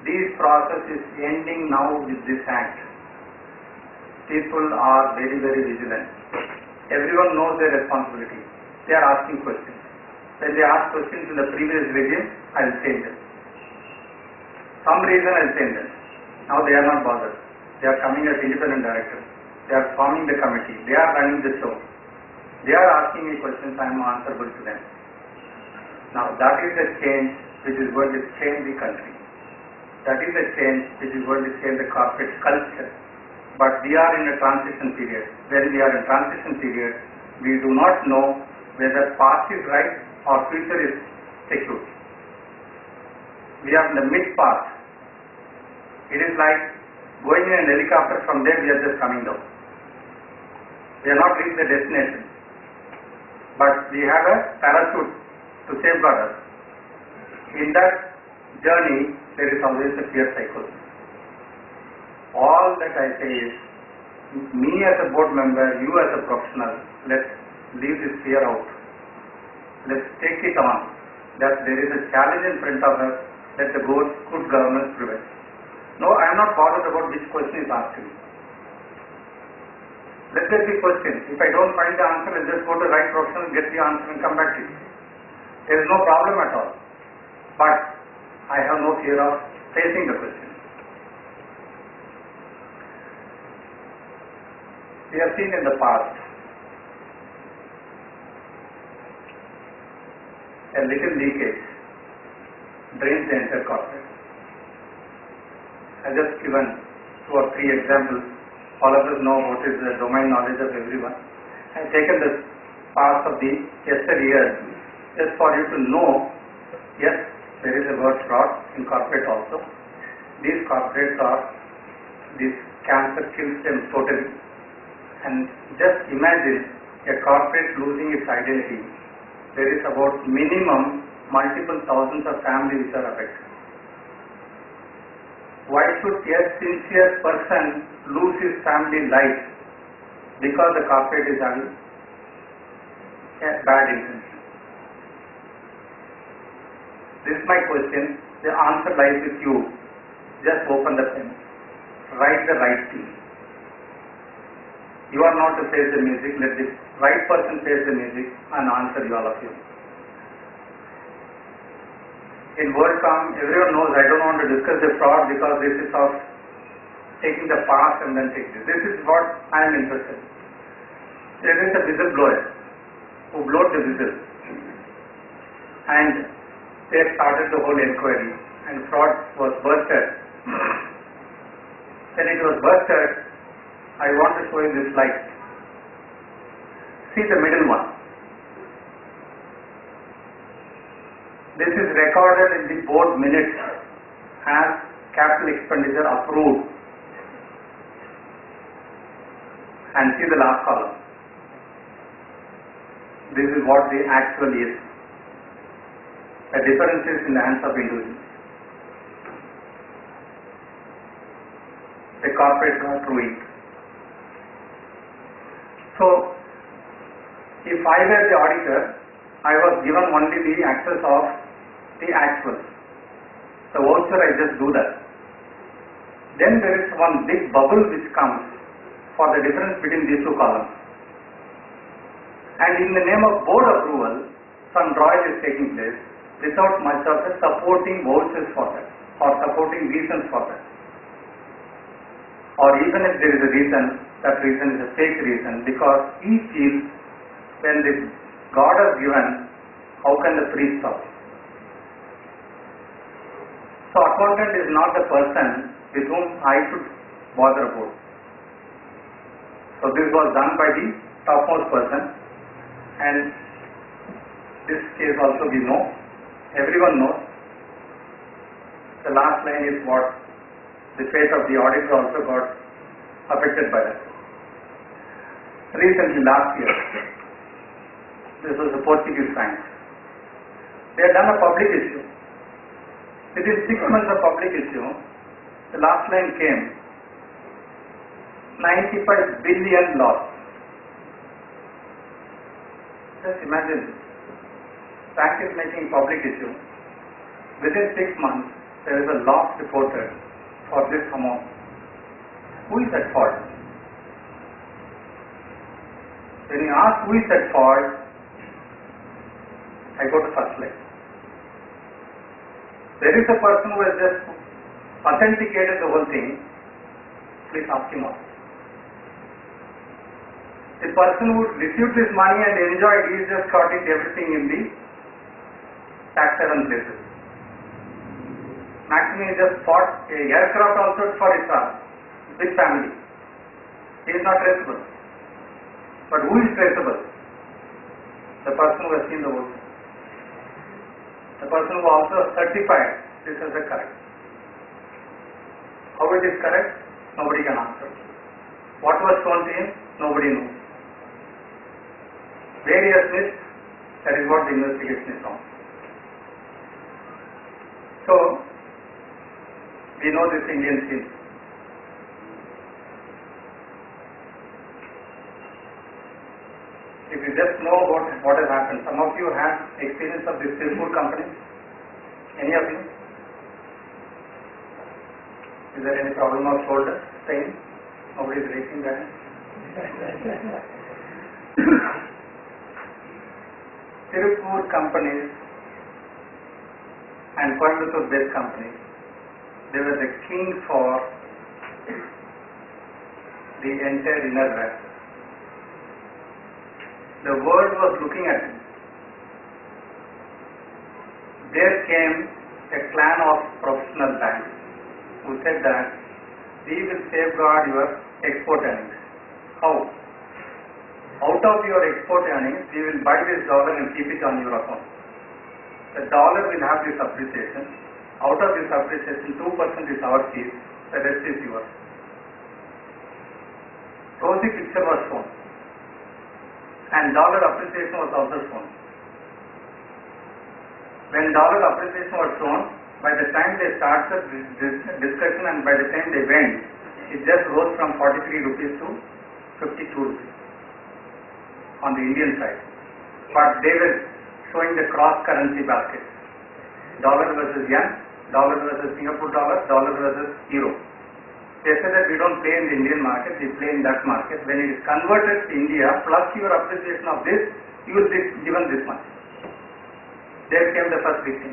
This process is ending now with this act. People are very, very vigilant. Everyone knows their responsibility. They are asking questions. When they ask questions in the previous regime, I will change them. Some reason I will change them. Now they are not bothered. They are coming as independent directors. They are forming the committee. They are running the show. They are asking me questions. I am answerable to them. Now that is the change which is going to change the country. That is the change which is going to change the corporate culture. But we are in a transition period. When we are in transition period, we do not know whether past is right or future is secure. We are in the mid-path. It is like going in an helicopter, from there we are just coming down. We are not reached the destination. But we have a parachute to safeguard us. in that journey there is always a fear cycle. All that I say is, me as a board member, you as a professional, let's leave this fear out. Let's take it on that there is a challenge in front of us, that the good governance prevails. No, I am not bothered about which question is asked me. Let there be question. If I don't find the answer, I'll just go to the right professional, get the answer and come back to you. There is no problem at all. But I have no fear of facing the question. We have seen in the past a little leakage drains the entire corporate. I have just given 2 or 3 examples. All of us know what is the domain knowledge of everyone. I have taken the past of the yesteryears just for you to know, yes, there is a word fraud in corporate also. These corporates are, this cancer kills them totally. And just imagine a corporate losing its identity. There is about minimum multiple thousands of families which are affected. Why should a sincere person lose his family life because the corporate is having a bad intention? This is my question. The answer lies with you. Just open the pen. Write the right thing. You are not to face the music. Let the right person face the music and answer you, all of you. In WorldCom, everyone knows I don't want to discuss the fraud because this is of taking the past and then take this. This is what I am interested in. There is a whistleblower who blowed the whistle and they started the whole inquiry and fraud was busted. When it was busted, I want to show you this slide. See the middle one. This is recorded in the board minutes as capital expenditure approved. And see the last column. This is what the actual is. The difference is in the hands of individuals. The corporates are doing. So, if I were the auditor, I was given only the access of the actuals. The voucher, I just do that. Then there is one big bubble which comes for the difference between these 2 columns. And in the name of board approval, some drawing is taking place without much of the supporting vouchers for that or supporting reasons for that. Or even if there is a reason, that reason is a fake reason, because he feels when this God has given, how can the priest stop? So accountant is not the person with whom I should bother about. So this was done by the topmost person, and this case also we know, everyone knows. The last line is what the fate of the auditor also got affected by that. Recently, last year, this was a Portuguese bank. They had done a public issue. Within 6 months of public issue, the last line came, 95 billion loss. Just imagine, bank is making public issue. Within 6 months, there is a loss reported for this amount. Who is at fault? When you ask who is at fault, I go to first line. There is a person who has just authenticated the whole thing. Please ask him out. The person who received this money and enjoyed, he just got it everything in the tax haven places. Maximum he just bought a aircraft also for his big family. He is not traceable. But who is traceable? The person who has seen the whole thing. The person who also certified this as a correct. How it is correct? Nobody can answer. What was shown to him? Nobody knows. Where he has missed, that is what the investigation is on. We know this Indian scene. If you just know about what has happened, some of you have experience of this food company? Any of you? Is there any problem of shoulder pain? Nobody is raising their hand. Tirupur companies and Coimbatore based companies, they were the king for the entire inner west. The world was looking at it. There came a clan of professional banks who said that we will safeguard your export earnings. How? Out of your export earnings, we will buy this dollar and keep it on your account. The dollar will have this appreciation. Out of this appreciation, 2% is our fees, the rest is yours. Rosy picture was shown, and dollar appreciation was also shown. When dollar appreciation was shown, by the time they started this discussion and by the time they went, it just rose from 43 rupees to 52 rupees on the Indian side. But they were showing the cross currency basket. Dollar versus yen, dollar versus Singapore dollar, dollar versus euro. They said that we don't play in the Indian market, we play in that market. When it is converted to India, plus your appreciation of this, you will be given this much. There came the first victim.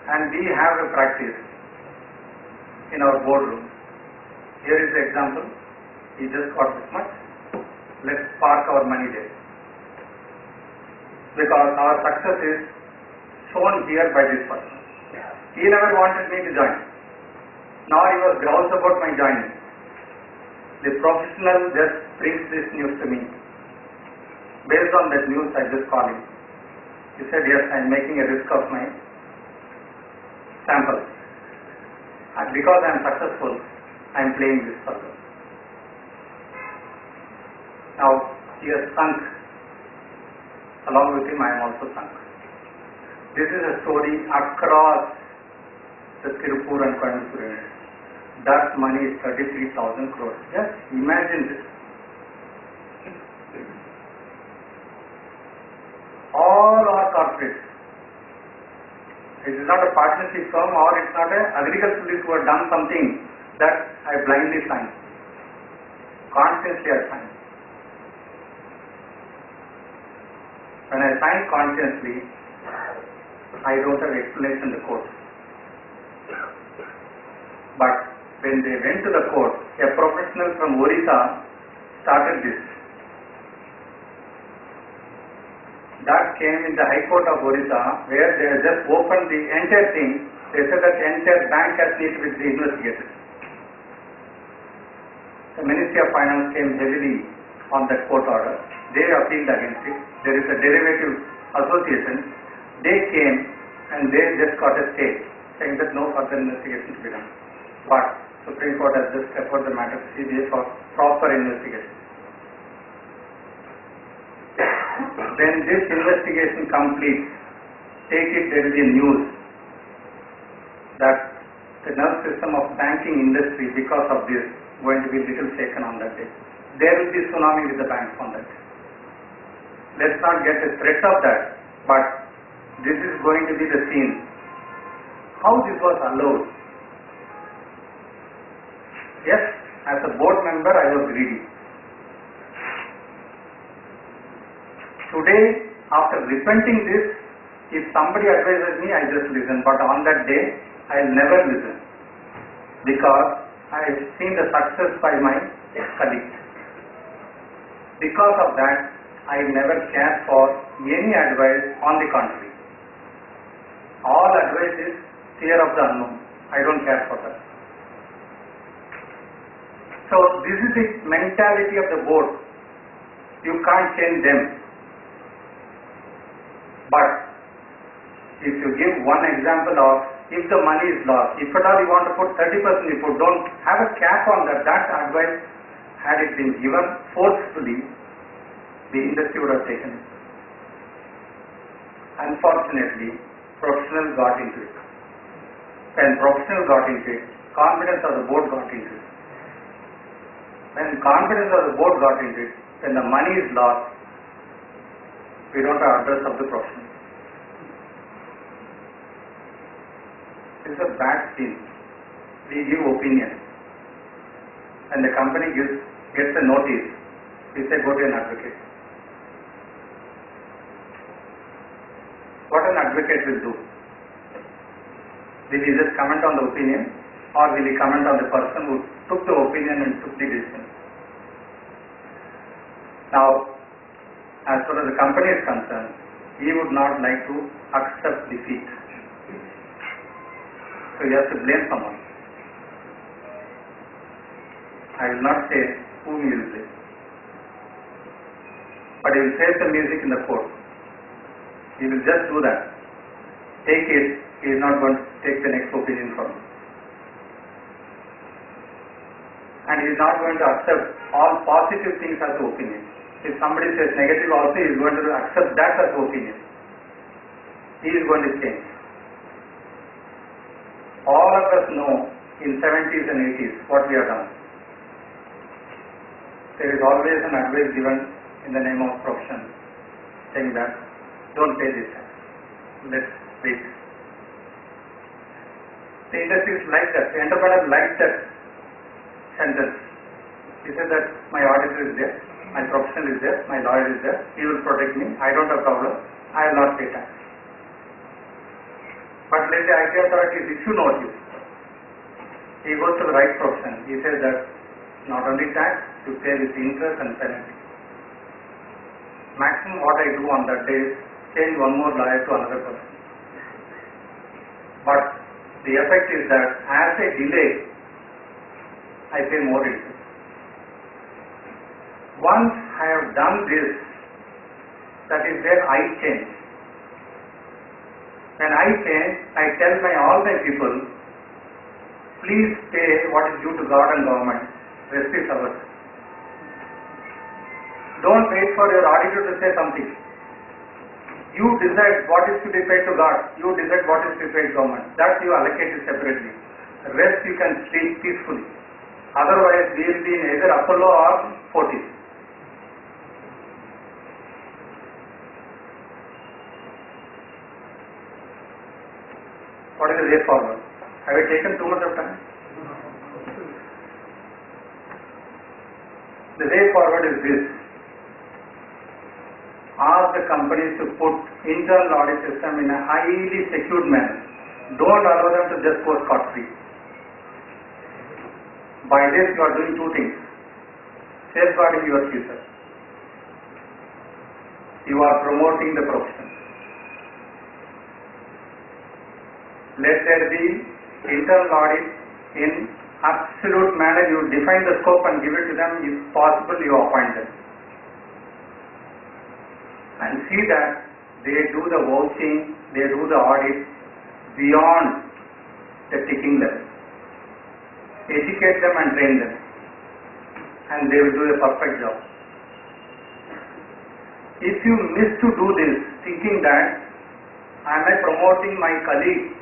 And we have a practice in our boardroom. Here is the example. We just got this much. Let's park our money there. Because our success is shown here by this person. He never wanted me to join. Nor he was groused about my joining. The professional just brings this news to me. Based on that news, I just called him. He said, yes, I am making a risk of my sample. And because I am successful, I am playing this puzzle. Now, he has sunk. Along with him, I am also sunk. This is a story across the Tirupur and Coimbatore units. That money is 33,000 crores. Just imagine this. All our corporates. It is not a partnership firm or it is not an agriculturalist who have done something that I blindly signed. Consciously I signed. When I signed consciously, I wrote an explanation in the court. But when they went to the court, a professional from Orissa started this. That came in the High Court of Orissa, where they had just opened the entire thing. They said that the entire bank has needed to be investigated. The Ministry of Finance came heavily on that court order. They appealed against it. There is a derivative association. They came and they just got a stay, saying that no further investigation to be done. But Supreme Court has just referred the matter to CBI for proper investigation. When this investigation completes, take it, there will be a news that the nerve system of banking industry because of this going to be little shaken on that day. There will be tsunami with the banks on that. Let's not get a threat of that, but this is going to be the scene. How this was allowed? Yes, as a board member I was greedy. Today, after repenting this, if somebody advises me, I just listen. But on that day, I will never listen. Because I have seen the success by my colleagues. Because of that, I never care for any advice on the contrary. All advice is fear of the unknown. I don't care for that. So this is the mentality of the board. You can't change them. But if you give one example of if the money is lost, if at all you want to put 30% input, don't have a cap on that. That advice, had it been given forcefully, the industry would have taken it. Unfortunately, professionals got into it. When professional got into it, confidence of the board got into it. When confidence of the board got into it, when the money is lost, we don't have address of the professional. It's a bad thing. We give opinion. And the company gets a notice. We say go to an advocate. What an advocate will do? Will he just comment on the opinion, or will he comment on the person who took the opinion and took the decision? Now, as far as the company is concerned, he would not like to accept defeat. So he has to blame someone. I will not say whom he will blame. But he will face the music in the court. He will just do that. Take it, he is not going to take the next opinion from you. And he is not going to accept all positive things as an opinion. If somebody says negative also, he is going to accept that as opinion. He is going to change. All of us know in 70s and 80s what we have done. There is always an advice given in the name of profession, saying that don't pay this tax. Let's wait. The industry is like that. The entrepreneur likes that sentence. He said that my auditor is there, my professional is there, my lawyer is there, he will protect me, I don't have problem, I will not pay tax. But let the IT authorities issue notice. He goes to the right profession. He says that not only tax, you pay with interest and penalty. Maximum what I do on that day is change one more lawyer to another person. But the effect is that as I delay, I pay more interest. Once I have done this, that is where I change. When I change, I tell all my people, please pay what is due to God and government, rest is ours. Don't wait for your auditor to say something. You decide what is to be paid to God, you decide what is to be paid to government. That you allocate it separately. The rest you can sleep peacefully. Otherwise, we will be in either Apollo or Fortis. What is the way forward? Have I taken too much of time? The way forward is this. Ask the companies to put internal audit system in a highly secured manner. Don't allow them to just go scot-free. By this you are doing two things. Safeguarding your future. You are promoting the profession. Let there be internal audit in absolute manner. You define the scope and give it to them. If possible, you appoint them. And see that they do the vouching, they do the audit beyond the ticking level. Educate them and train them. And they will do a perfect job. If you miss to do this, thinking that, am I promoting my colleague?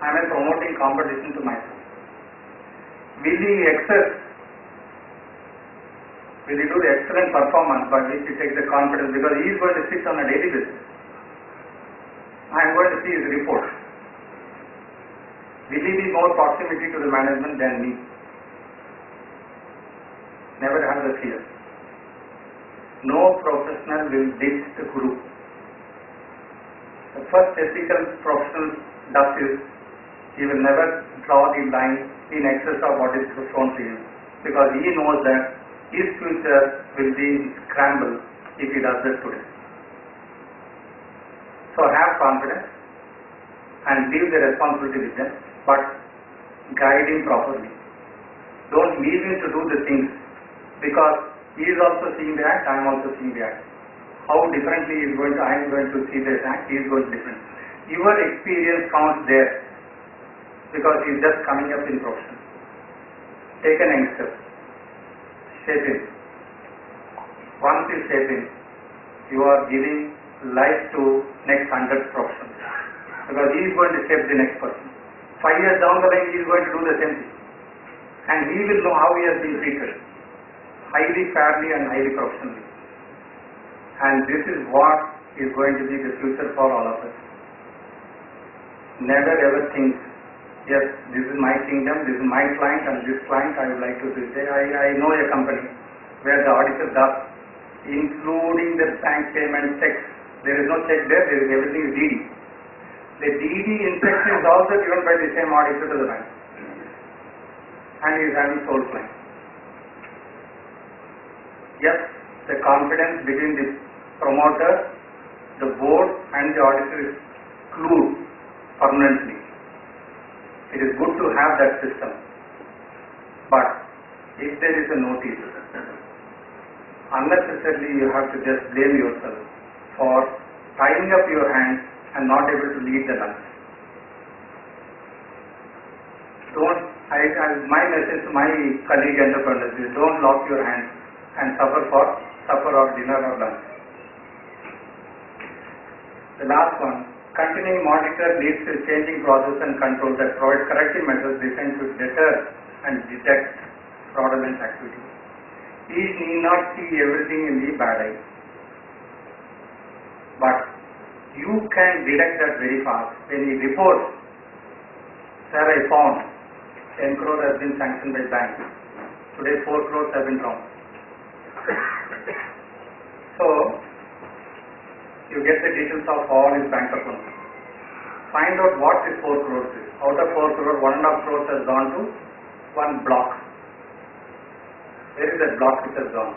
Am I promoting competition to myself? Will he excess? Will he do the excellent performance by which he takes the confidence, because he is going to sit on a daily basis. I am going to see his report. Will he be more proximity to the management than me? Never have the fear. No professional will ditch the guru. The first ethical professional does is he will never draw the line in excess of what is shown to him, because he knows that his future will be in scramble if he does that today. So have confidence and leave the responsibility with them, but guide him properly. Don't leave him to do the things, because he is also seeing the act, I am also seeing the act. How differently he is going to, I am going to see the act, he is going to different. Your experience counts there, because he is just coming up in profession. Take an youngster, shape him. Once you shape him, you are giving life to next 100 professionals, because he is going to shape the next person. 5 years down the line he is going to do the same thing. And he will know how he has been treated. Highly fairly and highly professionally. And this is what is going to be the future for all of us. Never ever think, yes, this is my kingdom, this is my client, and this client I would like to say, I know a company where the auditor does, including the bank payment checks. There is no check there, everything is DD. The DD inspection is also given by the same auditor to the bank. And he is having sole client. Yes, the confidence between the promoter, the board and the auditor is glued permanently. It is good to have that system. But if there is a notice, unnecessarily you have to just blame yourself for tying up your hands and not able to lead the lunch. My message to my colleague entrepreneurs is don't lock your hands and suffer for supper or dinner or lunch. The last one, continuing monitor leads to changing process and control that provide corrective measures designed to deter and detect fraudulent activity. He need not see everything in the bad eye. But you can detect that very fast. When he reports, sir, I found 10 crore has been sanctioned by bank. Today 4 crores have been drawn. So, you get the details of all his bank accounts. Find out what this 4 crores is. Out of 4 crores, 1.5 crores has gone to one block. Where is that block which has gone?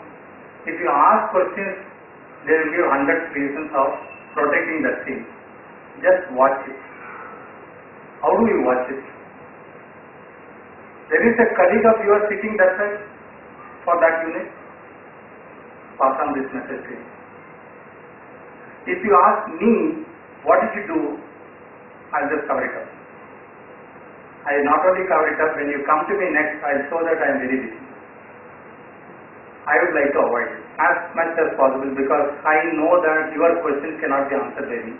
If you ask questions, they will give 100 reasons of protecting that thing. Just watch it. How do you watch it? There is a colleague of yours sitting that side for that unit. Pass on this message to him. If you ask me, what did you do? I'll just cover it up. I not only cover it up, when you come to me next, I'll show that I am very busy. I would like to avoid it as much as possible because I know that your questions cannot be answered by me.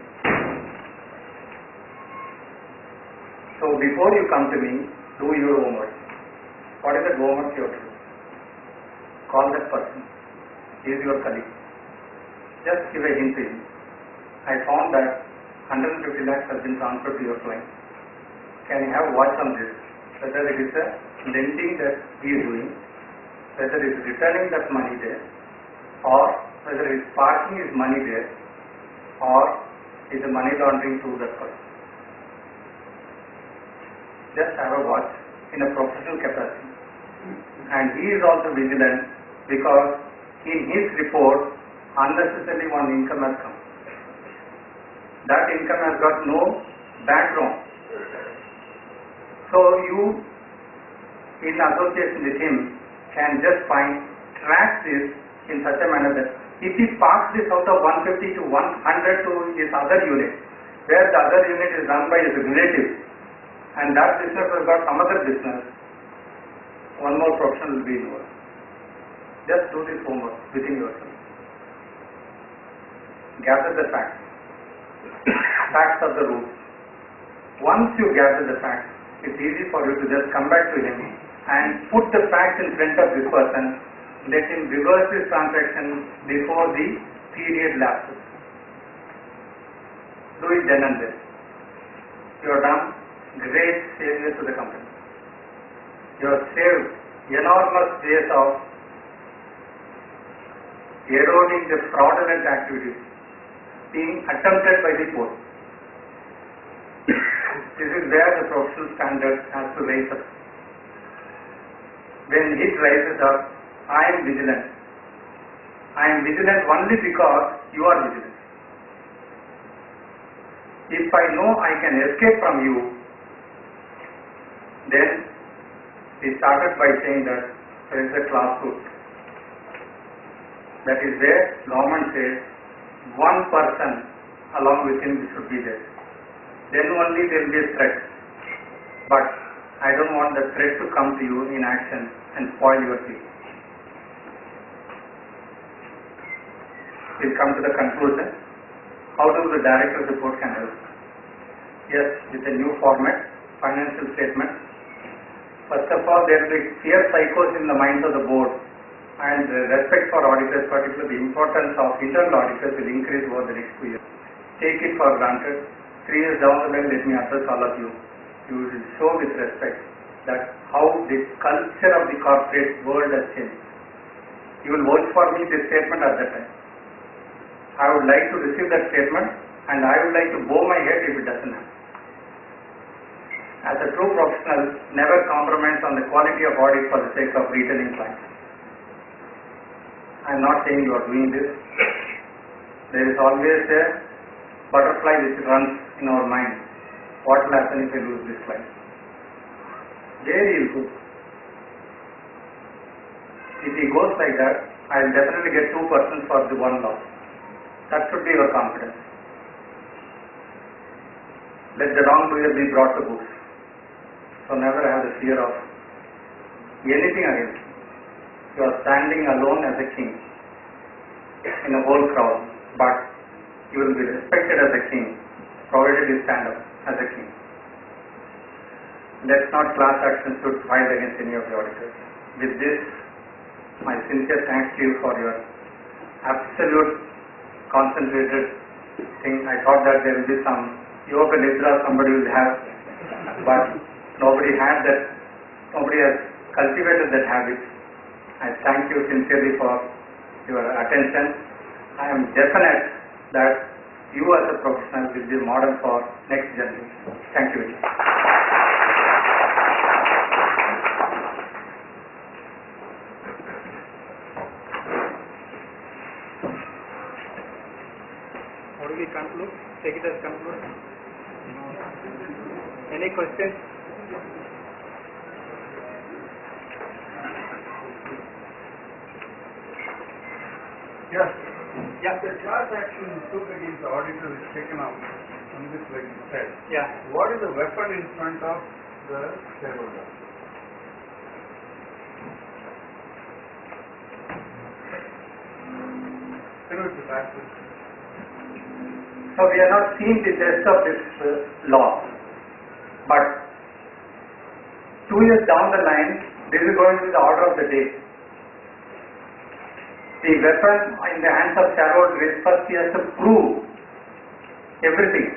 So before you come to me, do your homework. What is the homework you have to do? Call that person. He is your colleague. Just give a hint to him. I found that 150 lakhs has been transferred to your client. Can you have watch on this? Whether it is a lending that he is doing, whether it is returning that money there, or whether it is parking his money there, or is a money laundering through that person. Just have a watch in a professional capacity. And he is also vigilant because in his report, unnecessarily one income has come. That income has got no background. So you, in association with him, can just track this in such a manner that if he parks this out of 150 to 100 to his other unit, where the other unit is run by his relative, and that business has got some other business, one more professional will be involved. Just do this homework within yourself. Gather the facts. Facts are the rules. Once you gather the facts, it's easy for you to just come back to him and put the facts in front of this person, let him reverse this transaction before the period lapses. Do it then and there. You have done great savings to the company. You have saved enormous days of eroding the fraudulent activities being attempted by the poor. This is where the professional standard has to rise up. When it rises up, I am vigilant. I am vigilant only because you are vigilant. If I know I can escape from you, then we started by saying that there is a class root. That is where government says one person along with him should be there. Then only there will be a threat. But I don't want the threat to come to you in action and spoil your thing. We'll come to the conclusion. How does the director's report can help? Yes, with a new format, financial statements. First of all, there will be fear psychosis in the minds of the board, and respect for auditors, particularly the importance of internal auditors, will increase over the next 2 years. Take it for granted. 3 years down the line, let me address all of you. You will show with respect that how the culture of the corporate world has changed. You will vote for me this statement at that time. I would like to receive that statement, and I would like to bow my head if it doesn't happen. As a true professional, never compromise on the quality of audit for the sake of retaining clients. I am not saying you are doing this. There is always a butterfly which runs in our mind. What will happen if I lose this client? Very good. If he goes like that, I will definitely get 2% for the one loss. That should be your confidence. Let the wrongdoer be brought to books. So never have the fear of anything against you. You are standing alone as a king in a whole crowd, but you will be respected as a king, provided you stand up as a king. Let's not class action suit filed against any of the auditors. With this, my sincere thanks to you for your absolute concentrated thing. I thought that there will be some yoga nidra somebody will have, but nobody had that. Nobody has cultivated that habit. I thank you sincerely for your attention. I am definite that you as a professional will be a model for next generation. Thank you. How do we conclude? Take it as conclude. Any questions? Yes. Yeah. The class action took against the auditor is taken out on this, like you said. Yeah. What is the weapon in front of the shareholder? Can we put that? So we are not seeing the test of this law, but 2 years down the line, this is going to be the order of the day. The weapon in the hands of shareholder is first he has to prove everything.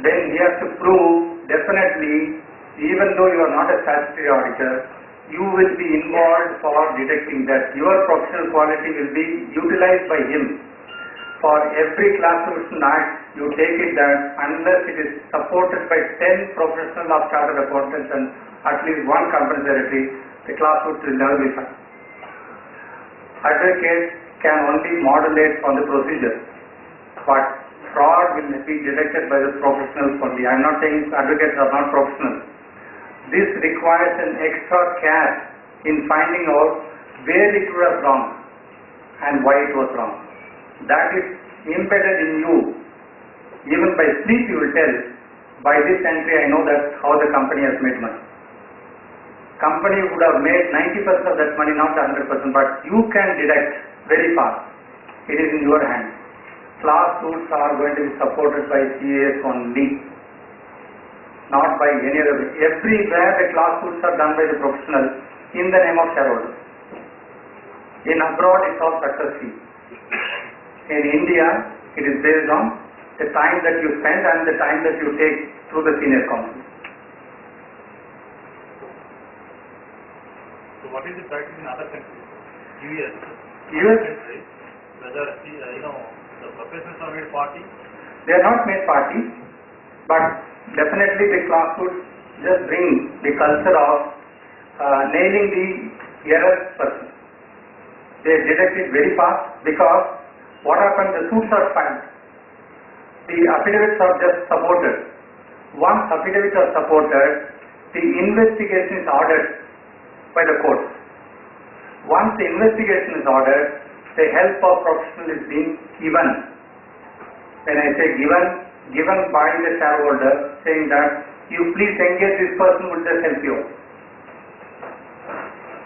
Then he has to prove definitely, even though you are not a statutory auditor, you will be involved for detecting that your professional quality will be utilized by him. For every classification act, you take it that unless it is supported by 10 professionals of chartered accountants and at least one company secretary, the class would never be fine. Advocate can only modulate on the procedure, but fraud will be detected by the professionals only. I am not saying advocates are not professionals. This requires an extra care in finding out where it was wrong and why it was wrong. That is embedded in you. Even by sleep you will tell, by this entry I know that how the company has made money. Company would have made 90% of that money, not 100%, but you can detect very fast. It is in your hands. Class suits are going to be supported by CAS only, not by any other way. Everywhere the class suits are done by the professionals in the name of shareholders. In abroad it's all success fee. In India, it is based on the time that you spend and the time that you take through the senior counsel. So what is the practice in other countries? US countries, whether the professors are made party? They are not made party, but definitely the class would just bring the culture of nailing the error person. They detect it very fast because what happens, the suits are filed. The affidavits are just supported. Once affidavits are supported, the investigation is ordered by the court. Once the investigation is ordered, the help of professional is being given. When I say given by the shareholder, saying that you please engage this person, will just help you.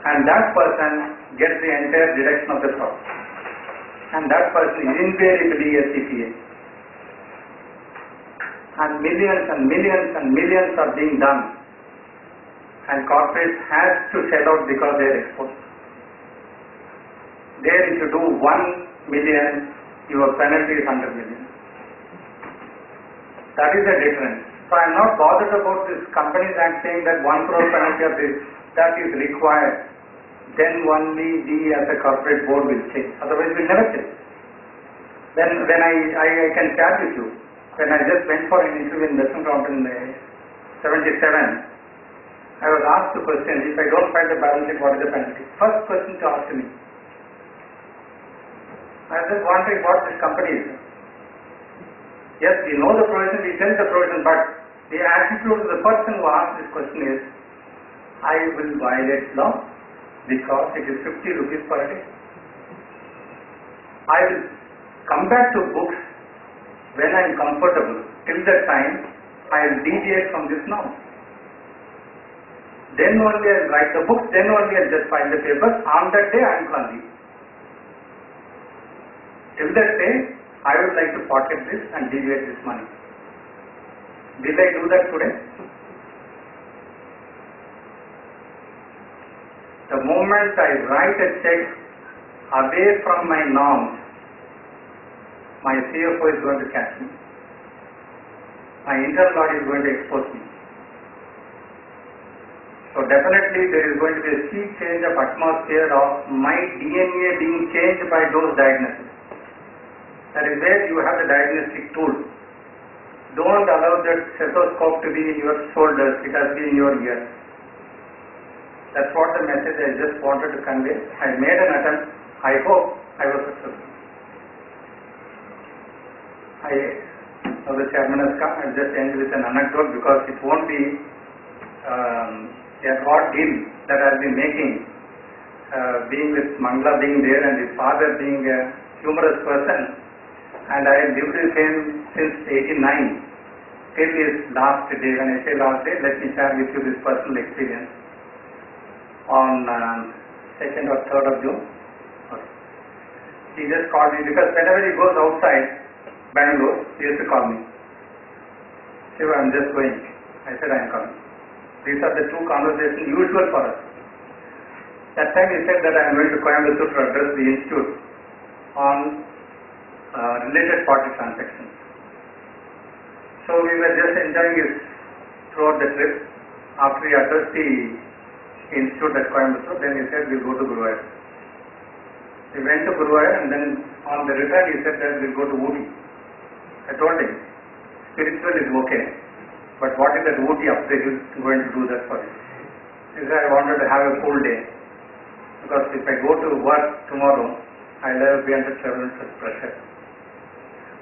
And that person gets the entire direction of the fraud. And that person is invariably a CPA. and millions and millions and millions are being done, and corporates has to sell out because they are exposed. There if you do 1 million, your penalty is 100 million. That is the difference. So I am not bothered about this Companies Act saying that 1 crore penalty of this, that is required. Then only we as a corporate board will change. Otherwise we will never change. When I can share with you, when I just went for an interview in Western Ground in 77, I was asked the question, if I don't find the balance sheet, what is the penalty? First question to ask me. I was just wondering what this company is. Yes, we know the provision, we tell the provision, but the attitude of the person who asked this question is, I will violate law because it is 50 rupees per day. I will come back to books when I am comfortable. Till that time, I will deviate from this norm. Then only I will write the books, then only I will just file the papers. On that day, I am clumsy. Till that day, I would like to pocket this and deviate this money. Will I do that today? The moment I write a check away from my norms, my CFO is going to catch me. My internal audit is going to expose me. So definitely there is going to be a sea change of atmosphere of my DNA being changed by those diagnoses. That is where you have the diagnostic tool. Don't allow that stethoscope to be in your shoulders, it has been in your ear. That's what the message I just wanted to convey. I made an attempt. I hope I was successful. Now the chairman has come. I'll just end with an anecdote because it won't be a broad deal that I've been making. Being with Mangala being there and his father being a humorous person, and I have lived with him since 89 till his last day. When I say last day, let me share with you this personal experience. On 2nd or 3rd of June, he just called me because whenever he goes outside Bangalore, he used to call me. Siva, I am just going. I said, I am coming. These are the two conversations usual for us. That time he said that I am going to Coimbatore to address the institute on related party transactions. So we were just enjoying it throughout the trip. After he addressed the institute at Coimbatore, then he said, we'll go to Guruvayur. We went to Guruvayur and then on the return he said that we'll go to Ooty. I told him, spiritual is okay, but what is that Ooty up there is going to do that for you? He said, I wanted to have a full day because if I go to work tomorrow, I'll never be under such pressure.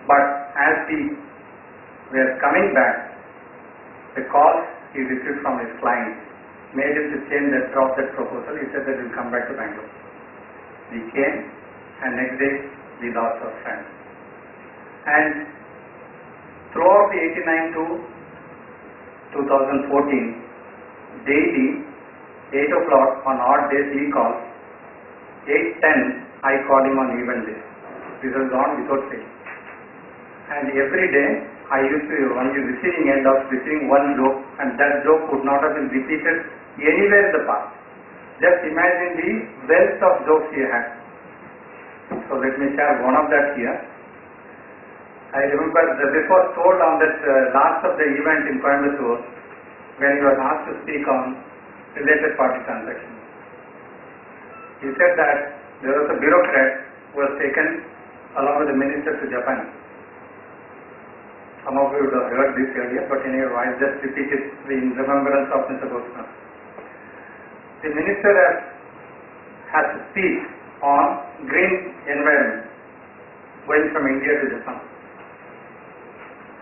But as we were coming back, the call he received from his client made him to change that, drop that proposal. He said that we'll come back to Bangalore. We came and next day we lost our friend. And throughout the 89 to 2014, daily 8 o'clock on odd days he calls, 8:10 I call him on even days. This was on without fail. And every day I used to only receiving end of receiving one joke, and that joke would not have been repeated anywhere in the past. Just imagine the wealth of jokes he had. So let me share one of that here. I remember that this was told on that last of the event in Coimbatore when he was asked to speak on related party transactions. He said that there was a bureaucrat who was taken along with the minister to Japan. Some of you would have heard this earlier, but anyway, I'll just repeat it in remembrance of Mr. Bosman. The minister has to speak on green environment going from India to Japan.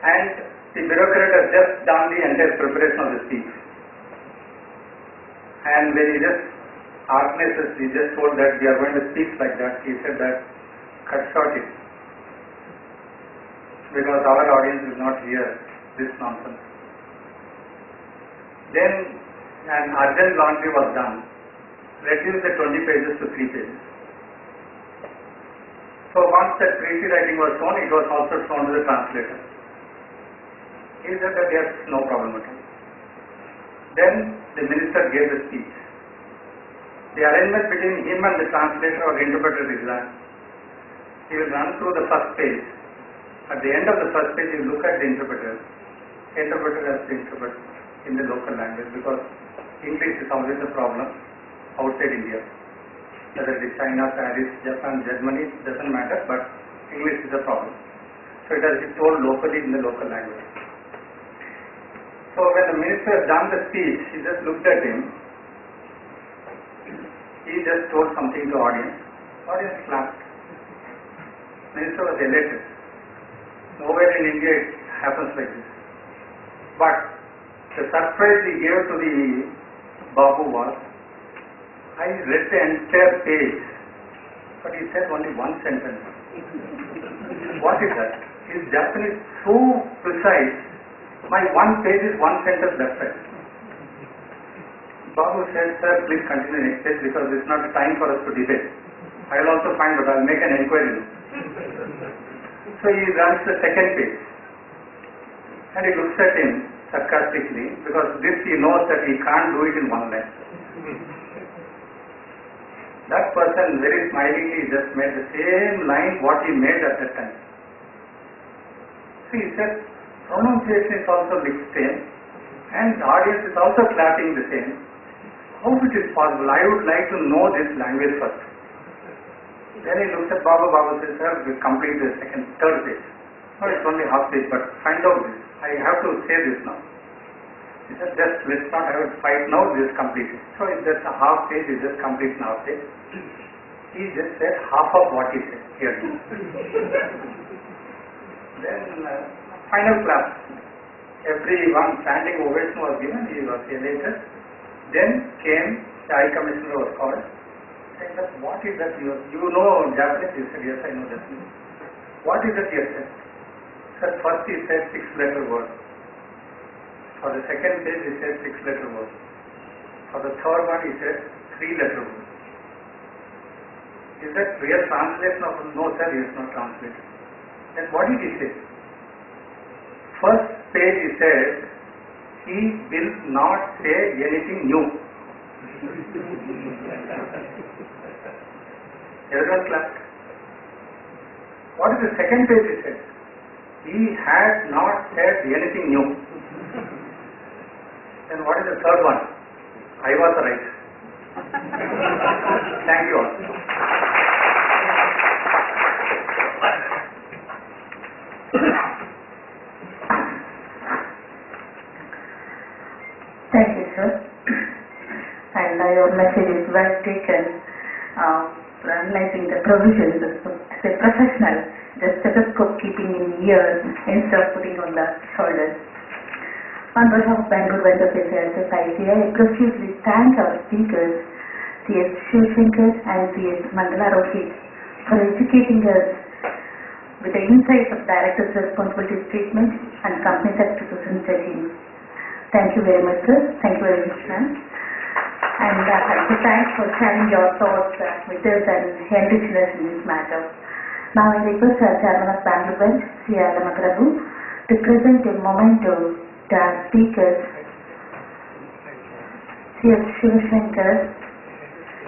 And the bureaucrat has just done the entire preparation of the speech. And when he just organizes, he just told that we are going to speak like that. He said that, cut short it, because our audience will not hear this nonsense. Then an urgent laundry was done. Reduce the 20 pages to 3 pages. So once that greasy writing was shown, it was also shown to the translator. He He said that yes, no problem at all. Then the minister gave the speech. The arrangement between him and the translator or interpreter is that he will run through the first page. At the end of the first page, you look at the interpreter. The interpreter has to interpret in the local language because English is always a problem outside India. Whether it is China, Paris, Japan, Germany, doesn't matter, but English is a problem. So it has to be told locally in the local language. So when the minister has done the speech, he just looked at him. He just told something to audience. Audience clapped. Minister was elated. Nowhere in India it happens like this. But the surprise he gave to the Babu was, I read the entire page, but he said only one sentence. What is that? His Japanese so precise. My one page is one sentence left side. Babu said, sir, please continue next page because it's not the time for us to debate. I will also find out, I will make an inquiry. So he runs the second page. And he looks at him sarcastically because this he knows that he can't do it in one line. That person very smilingly just made the same line what he made at that time. So he said, pronunciation is also the same and the audience is also clapping the same. How it is possible? I would like to know this language first. Then he looked at Babu. Babu said, sir, we complete the third page. No, it's only half page, but find out this. I have to say this now. He said, just let's not have a fight now, this complete. So it's just a half page, is just complete an half page. He just said half of what he said here. Then final clap. Everyone standing ovation was given, he was elated. Then came, the High Commissioner was called. Saying that, what is that you know Japanese? He said, yes, I know Japanese. What is that you said? Sir, first he said 6-letter word. For the second page he said 6-letter word. For the third one he said 3-letter word. Is that real translation of no sir, he is not translated. Then what did he say? First page he said, he will not say anything new. Everyone clapped. What is the second page he said? He had not said anything new. Then what is the third one? I was right. Thank you all. Thank you, sir. And your message is well taken. Analyzing the provisions as a professional, the stethoscope keeping in ears instead of putting on the shoulders. On behalf of Bangalore Vendor Affairs Society, I profusely thank our speakers, C.S. Sivasankaran and C.S. Mangala Rohith, for educating us with the insights of Director's Responsibility Statement and Companies Act 2013. Thank you very much, sir. Thank you very much, ma'am. And thanks for sharing your thoughts with us and enriching us in this matter. Now I request our Chairman of Bangalore Bench, C. Mangala, to present a memento to our speakers, C.S. Sivasankaran,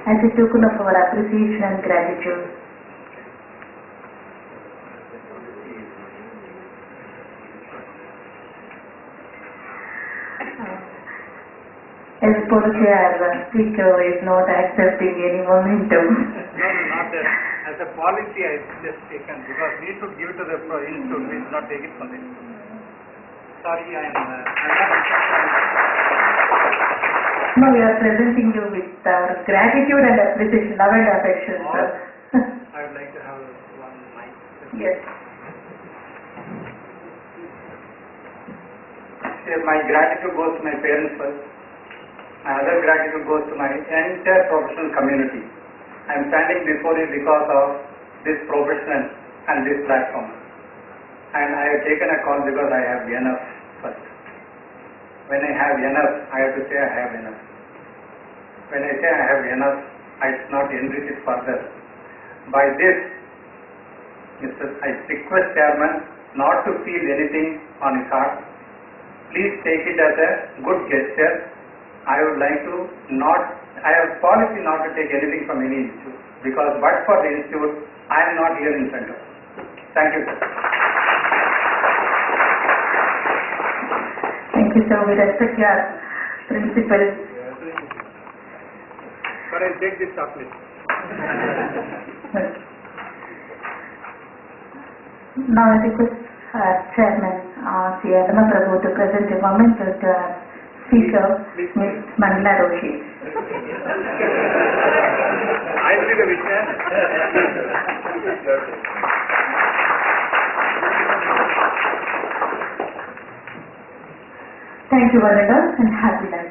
as a token of our appreciation and gratitude. As policy, our speaker is not accepting any momentum. No, not that. As a policy, I just taken because we should give it to the institute. We should not take it from them. Sorry, I am not. No, we are presenting you with gratitude and appreciation, love and affection, sir. I would like to have one mic. Yes. My gratitude goes to my parents first. My other gratitude goes to my entire professional community. I am standing before you because of this profession and this platform. And I have taken a call because I have enough first. When I have enough, I have to say I have enough. When I say I have enough, I should not enrich it further. By this, I request Chairman not to feel anything on his heart. please take it as a good gesture. I would like to I have policy not to take anything from any institute, because but for the institute, I am not here in front of you. Thank you, sir. Thank you, sir. We respect your principle. But I take this chocolate. Now I request Chairman Sri Adama Prabhu to present the government to Speaker Ms. Mangala Rohith. I will be the witness. Thank you, all, and happy life.